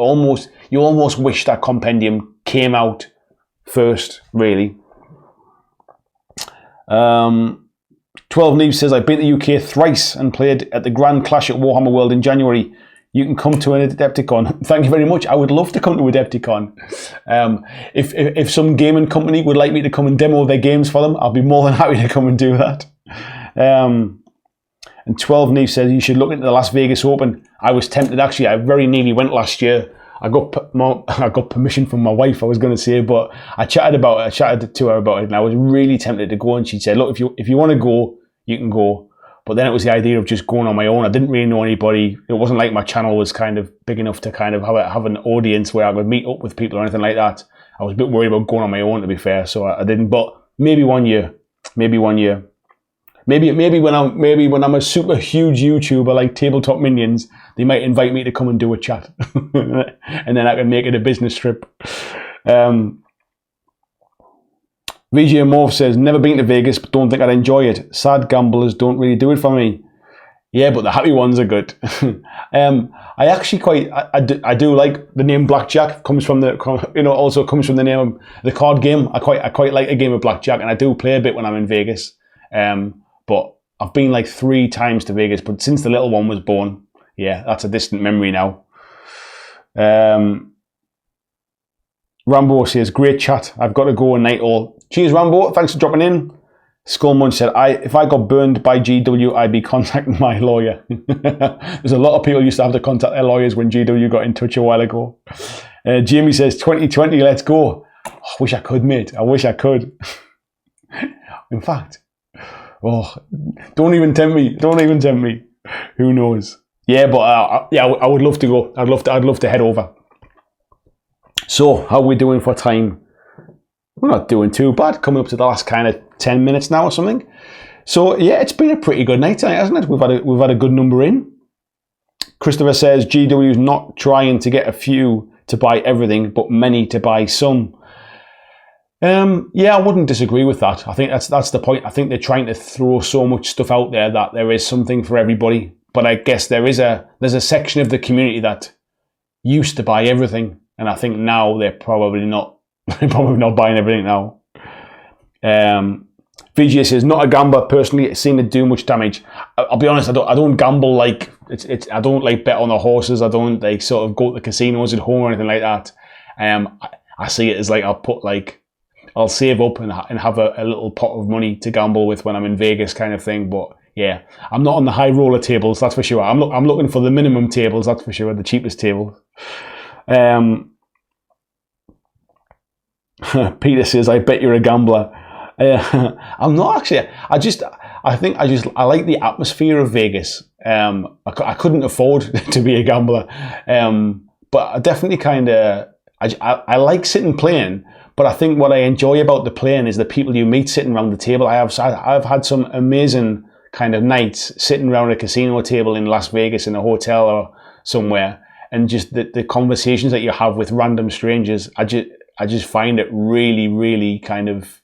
you almost wish that compendium came out first, really. 12 Neve says, I beat the UK thrice and played at the Grand Clash at Warhammer World in January. You can come to an Adepticon. Thank you very much. I would love to come to Adepticon. If some gaming company would like me to come and demo their games for them, I'll be more than happy to come and do that. And 12 Neve says, you should look into the Las Vegas Open. I was tempted, actually. I very nearly went last year. I got permission from my wife, I was going to say, but I chatted to her about it, and I was really tempted to go. And she said, look, if you want to go, you can go. But then it was the idea of just going on my own. I didn't really know anybody. It wasn't like my channel was kind of big enough to kind of have an audience where I would meet up with people or anything like that. I was a bit worried about going on my own, to be fair, so I didn't. But maybe one year. Maybe when I'm a super huge YouTuber like Tabletop Minions, they might invite me to come and do a chat, and then I can make it a business trip. VJ Morph says, never been to Vegas, but don't think I'd enjoy it. Sad gamblers don't really do it for me. Yeah, but the happy ones are good. I actually I do like the name BlackJack. Comes from also comes from the name of the card game. I quite like a game of BlackJack, and I do play a bit when I'm in Vegas. But I've been like 3 times to Vegas, but since the little one was born, yeah, that's a distant memory now. Rambo says, great chat. I've got to go a night all. Cheers, Rambo. Thanks for dropping in. Skullmunch said, if I got burned by GW, I'd be contacting my lawyer. There's a lot of people used to have to contact their lawyers when GW got in touch a while ago. Jamie says, 2020, let's go. Oh, I wish I could, mate. I wish I could. In fact, don't even tempt me. Don't even tempt me. Who knows? Yeah, but I would love to go. I'd love to head over. So, how are we doing for time? We're not doing too bad. Coming up to the last kind of 10 minutes now or something. So, yeah, it's been a pretty good night tonight, hasn't it? We've had a good number in. Christopher says, GW's not trying to get a few to buy everything, but many to buy some. Yeah, I wouldn't disagree with that. I think that's the point. I think they're trying to throw so much stuff out there that there is something for everybody. But I guess there's a section of the community that used to buy everything, and I think now they're probably not buying everything now. VJ says, not a gambler personally, seen it do much damage. I'll be honest, I don't gamble like I don't like bet on the horses. I don't like sort of go to the casinos at home or anything like that. I see it as like I'll save up and have a little pot of money to gamble with when I'm in Vegas, kind of thing. But yeah, I'm not on the high roller tables, that's for sure. I'm looking for the minimum tables, that's for sure, the cheapest tables. Peter says, I bet you're a gambler. I'm not actually. I like the atmosphere of Vegas. I couldn't afford to be a gambler, but I definitely kind of I like sitting playing. But I think what I enjoy about the playing is the people you meet sitting around the table. I've had some amazing kind of nights sitting around a casino table in Las Vegas in a hotel or somewhere, and just the conversations that you have with random strangers. I just find it really, really kind of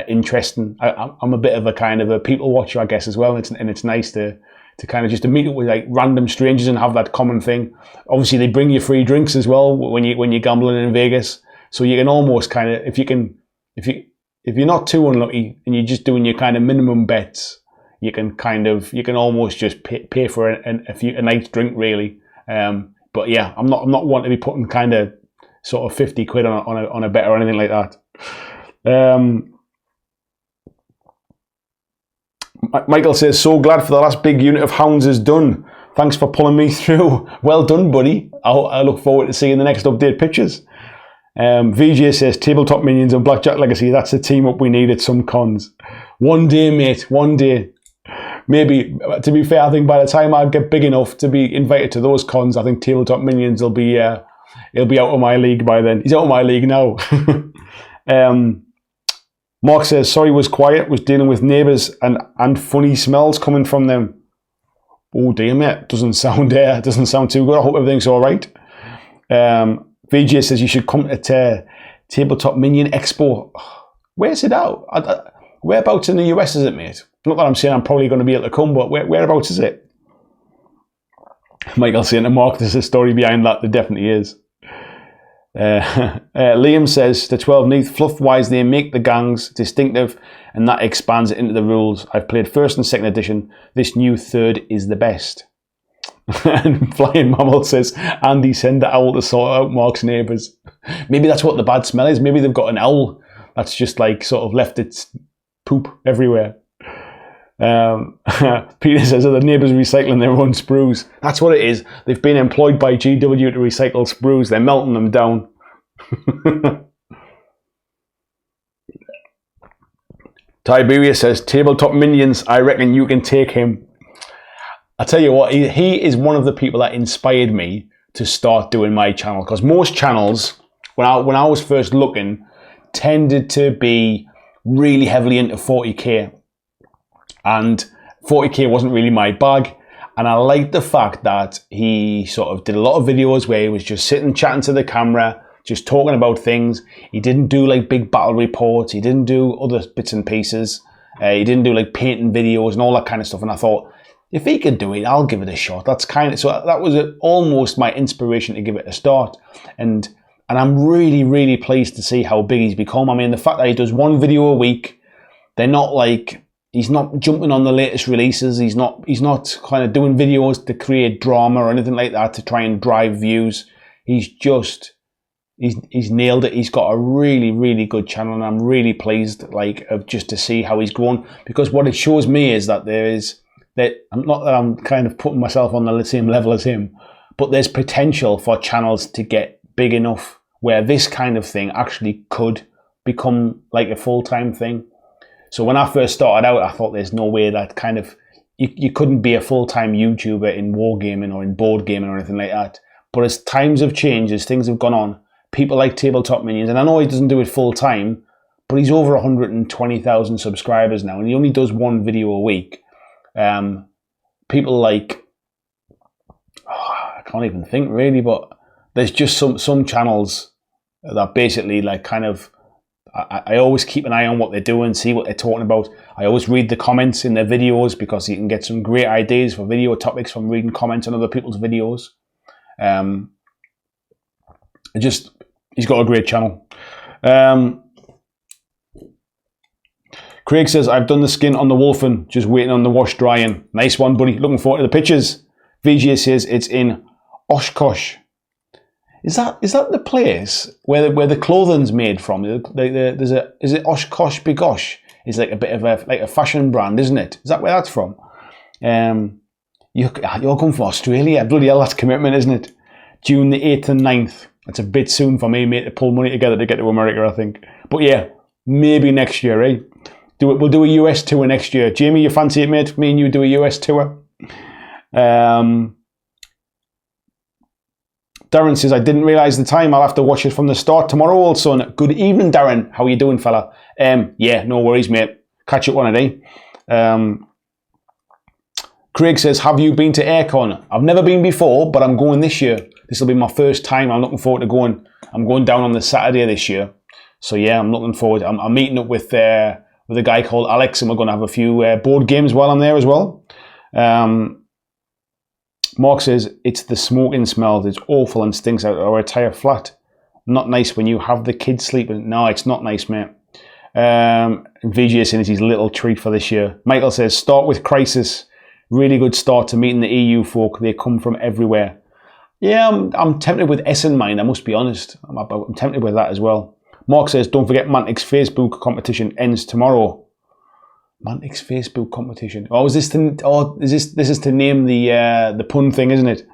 interesting. I'm a bit of a kind of a people watcher, I guess, as well. And it's nice to kind of just to meet up with like random strangers and have that common thing. Obviously, they bring you free drinks as well when you're gambling in Vegas. So you can almost kind of, if you're not too unlucky and you're just doing your kind of minimum bets, you can almost just pay for a nice drink, really. But yeah, I'm not wanting to be putting kind of sort of 50 quid on a bet or anything like that. Michael says, so glad for the last big unit of hounds is done. Thanks for pulling me through. Well done, buddy. I look forward to seeing the next update pictures. VJ says, Tabletop Minions and BlackJack Legacy, that's the team up we need at some cons. One day, mate, one day. Maybe, to be fair, I think by the time I get big enough to be invited to those cons, I think Tabletop Minions will be he'll be out of my league by then. He's out of my league now. Mark says, sorry was quiet, was dealing with neighbours and funny smells coming from them. Oh dear, mate, doesn't sound too good. I hope everything's all right. VJ says you should come to Tabletop Minion Expo. Where's it out? Whereabouts in the US is it, mate? Not that I'm saying I'm probably going to be able to come, but whereabouts is it? Michael's saying to Mark, there's a story behind that. There definitely is. Liam says, the 12 Neath, fluff-wise, they make the gangs distinctive, and that expands it into the rules. I've played 1st and 2nd edition. This new 3rd is the best. And Flying Mammal says, Andy, send the owl to sort out Mark's neighbours. Maybe that's what the bad smell is. Maybe they've got an owl that's just like sort of left its poop everywhere. Peter says, are the neighbours recycling their own sprues? That's what it is. They've been employed by GW to recycle sprues. They're melting them down. Tiberia says, Tabletop Minions, I reckon you can take him. I tell you what, he is one of the people that inspired me to start doing my channel, because most channels, when I was first looking, tended to be really heavily into 40k, and 40k wasn't really my bag. And I liked the fact that he sort of did a lot of videos where he was just sitting chatting to the camera, just talking about things. He didn't do like big battle reports, he didn't do other bits and pieces, he didn't do like painting videos and all that kind of stuff. And I thought, if he can do it, I'll give it a shot. That's kind of, so that was almost my inspiration to give it a start. And I'm really, really pleased to see how big he's become. I mean, the fact that he does one video a week, they're not like, he's not jumping on the latest releases. He's not kind of doing videos to create drama or anything like that to try and drive views. He's nailed it. He's got a really, really good channel, and I'm really pleased, like, of just to see how he's grown. Because what it shows me is that I'm kind of putting myself on the same level as him, but there's potential for channels to get big enough where this kind of thing actually could become like a full-time thing. So when I first started out, I thought there's no way that kind of, you couldn't be a full-time YouTuber in wargaming or in board gaming or anything like that. But as times have changed, as things have gone on, people like Tabletop Minions, and I know he doesn't do it full-time, but he's over 120,000 subscribers now, and he only does one video a week. People like, I can't even think really, but there's just some channels that basically like kind of, I always keep an eye on what they're doing, see what they're talking about. I always read the comments in their videos, because you can get some great ideas for video topics from reading comments on other people's videos. He's got a great channel. Craig says, I've done the skin on the Wolfen, just waiting on the wash drying. Nice one, buddy. Looking forward to the pictures. VJ says it's in Oshkosh. Is that the place where the clothing's made from? Is it Oshkosh Bigosh? It's like a bit of a fashion brand, isn't it? Is that where that's from? You're coming from Australia. Bloody hell, that's commitment, isn't it? June the 8th and 9th. That's a bit soon for me, mate, to pull money together to get to America, I think. But yeah, maybe next year, eh? We'll do a US tour next year. Jamie, you fancy it, mate? Me and you do a US tour. Darren says, I didn't realise the time. I'll have to watch it from the start tomorrow, old son. Good evening, Darren. How are you doing, fella? Yeah, no worries, mate. Catch up on it, eh? Craig says, have you been to Aircon? I've never been before, but I'm going this year. This will be my first time. I'm looking forward to going. I'm going down on the Saturday this year. So yeah, I'm looking forward. I'm meeting up with a guy called Alex, and we're going to have a few board games while I'm there as well. Mark says, it's the smoking smell. It's awful and stinks out our entire flat. Not nice when you have the kids sleeping. No, it's not nice, mate. VJ saying it's his little treat for this year. Michael says, start with Crisis. Really good start to meeting the EU folk. They come from everywhere. Yeah, I'm tempted with Essen Mind, I must be honest. I'm tempted with that as well. Mark says, don't forget Mantic's Facebook competition ends tomorrow. Mantic's Facebook competition. Oh, is this to name the pun thing, isn't it?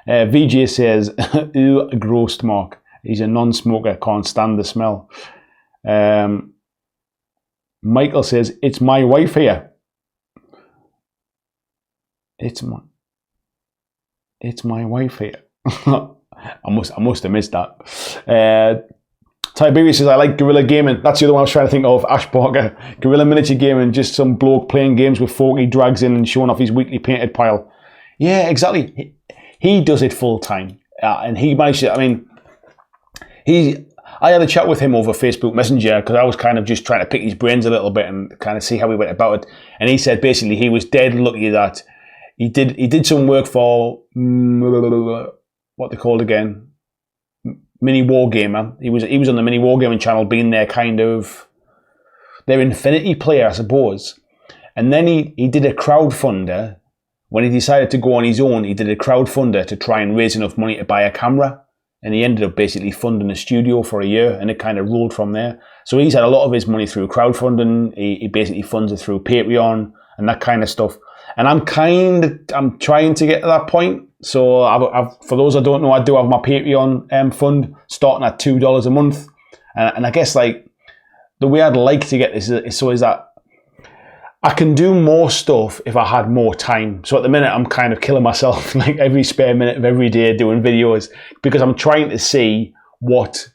VJ says, ew, gross, Mark. He's a non-smoker, can't stand the smell. Michael says, it's my wife here. It's my wife here. I must have missed that. Tiberius says, I like guerrilla gaming. That's the other one I was trying to think of. Ash Parker. Guerrilla miniature gaming, just some bloke playing games with folk he drags in and showing off his weekly painted pile. Yeah, exactly. He does it full time. And he managed to, I mean, I had a chat with him over Facebook Messenger because I was kind of just trying to pick his brains a little bit and kind of see how he went about it. And he said basically he was dead lucky that he did some work for what they called again, Mini Wargamer. He was on the Mini Wargaming channel, being their kind of their Infinity player, I suppose. And then he did a crowdfunder. When he decided to go on his own, he did a crowdfunder to try and raise enough money to buy a camera. And he ended up basically funding a studio for a year, and it kind of rolled from there. So he's had a lot of his money through crowdfunding. He basically funds it through Patreon and that kind of stuff. And I'm trying to get to that point. So for those I don't know, I do have my Patreon fund starting at $2 a month. And I guess like the way I'd like to get this is that I can do more stuff if I had more time. So at the minute, I'm kind of killing myself like every spare minute of every day doing videos because I'm trying to see what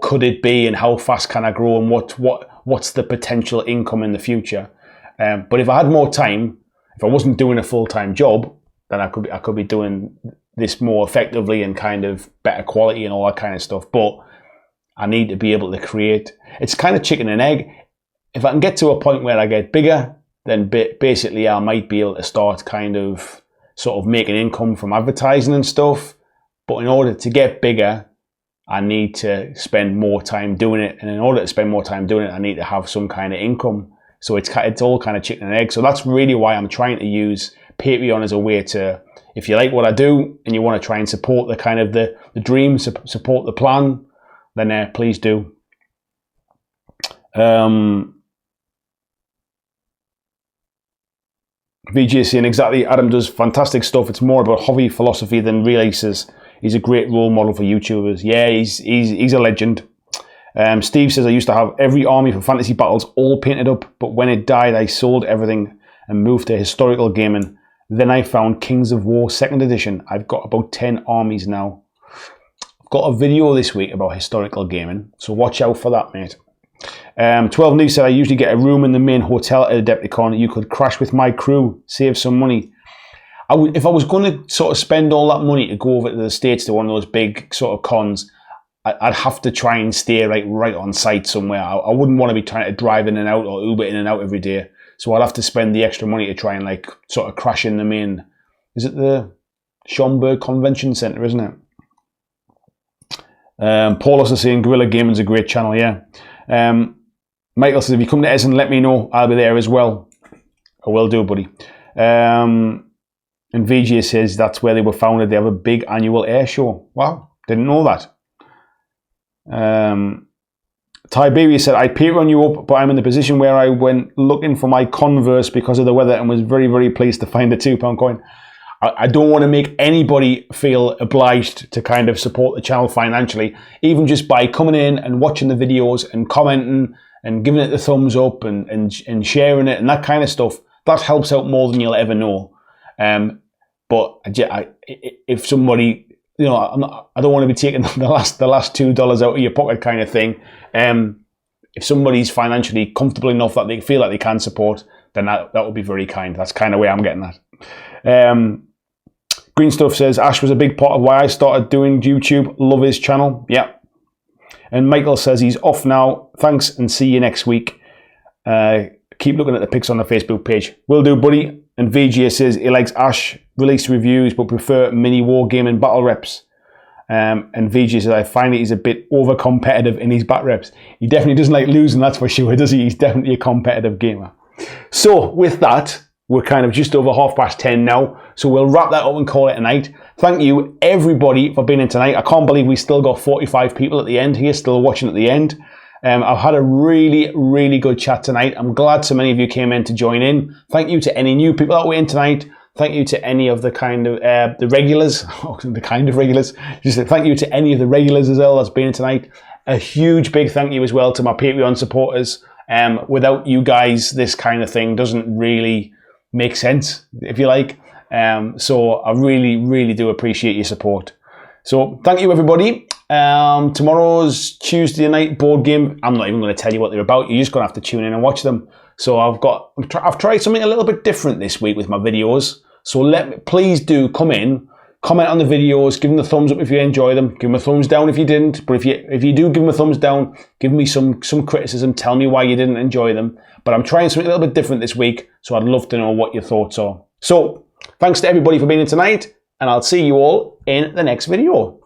could it be and how fast can I grow and what's the potential income in the future. But if I had more time, if I wasn't doing a full-time job, then I could be doing this more effectively and kind of better quality and all that kind of stuff. But I need to be able to create. It's kind of chicken and egg. If I can get to a point where I get bigger, then basically I might be able to start kind of sort of making income from advertising and stuff. But in order to get bigger, I need to spend more time doing it. And in order to spend more time doing it, I need to have some kind of income. So it's all kind of chicken and egg. So that's really why I'm trying to use Patreon as a way to, if you like what I do and you want to try and support the kind of the dream, support the plan, then please do. VJ is saying exactly, Adam does fantastic stuff. It's more about hobby philosophy than releases. He's a great role model for YouTubers. Yeah, he's a legend. Steve says, I used to have every army for fantasy battles all painted up, but when it died, I sold everything and moved to historical gaming. Then I found Kings of War 2nd edition. I've got about 10 armies now. I've got a video this week about historical gaming, so watch out for that, mate. 12 News said, I usually get a room in the main hotel at Adepticon. You could crash with my crew, save some money. If I was going to sort of spend all that money to go over to the States to one of those big sort of cons, I'd have to try and stay right on site somewhere. I wouldn't want to be trying to drive in and out or Uber in and out every day. So I'd have to spend the extra money to try and like sort of crash in the main. Is it the Schomburg Convention Centre, isn't it? Paul also saying Guerrilla Gaming's a great channel, yeah. Michael says, if you come to Essen, let me know. I'll be there as well. I will do, buddy. And VJ says that's where they were founded. They have a big annual air show. Wow, didn't know that. Tiberius said, I Patreon you up, but I'm in the position where I went looking for my Converse because of the weather and was very, very pleased to find a £2 coin. I don't want to make anybody feel obliged to kind of support the channel financially, even just by coming in and watching the videos and commenting and giving it the thumbs up and sharing it and that kind of stuff. That helps out more than you'll ever know. But if somebody, you know, I don't want to be taking the last $2 out of your pocket kind of thing. If somebody's financially comfortable enough that they feel like they can support, then that would be very kind. That's kind of where I'm getting at. Green Stuff says, Ash was a big part of why I started doing YouTube. Love his channel. Yeah. And Michael says he's off now. Thanks and see you next week. Keep looking at the pics on the Facebook page. Will do, buddy. And VJ says he likes Ash release reviews but prefer mini wargaming battle reps. And VJ says, I find he's a bit over competitive in his bat reps. He definitely doesn't like losing, that's for sure, does he? He's definitely a competitive gamer. So with that, we're kind of just over 10:30 now, so we'll wrap that up and call it a night. Thank you, everybody, for being in tonight. I can't believe we still got 45 people at the end here, still watching at the end. I've had a really, really good chat tonight. I'm glad so many of you came in to join in. Thank you to any new people that were in tonight. Thank you to any of the kind of the regulars, the kind of regulars. Just thank you to any of the regulars as well that's been in tonight. A huge big thank you as well to my Patreon supporters. Without you guys, this kind of thing doesn't really make sense, if you like. So I really, really do appreciate your support. So thank you, everybody. Tomorrow's Tuesday night board game. I'm not even going to tell you what they're about. You're just going to have to tune in and watch them. So I've tried something a little bit different this week with my videos. So please do come in, Comment on the videos, give them a thumbs up if you enjoy them, give them a thumbs down if you didn't, but if you do give them a thumbs down, give me some criticism, tell me why you didn't enjoy them. But I'm trying something a little bit different this week, so I'd love to know what your thoughts are. So, thanks to everybody for being here tonight, and I'll see you all in the next video.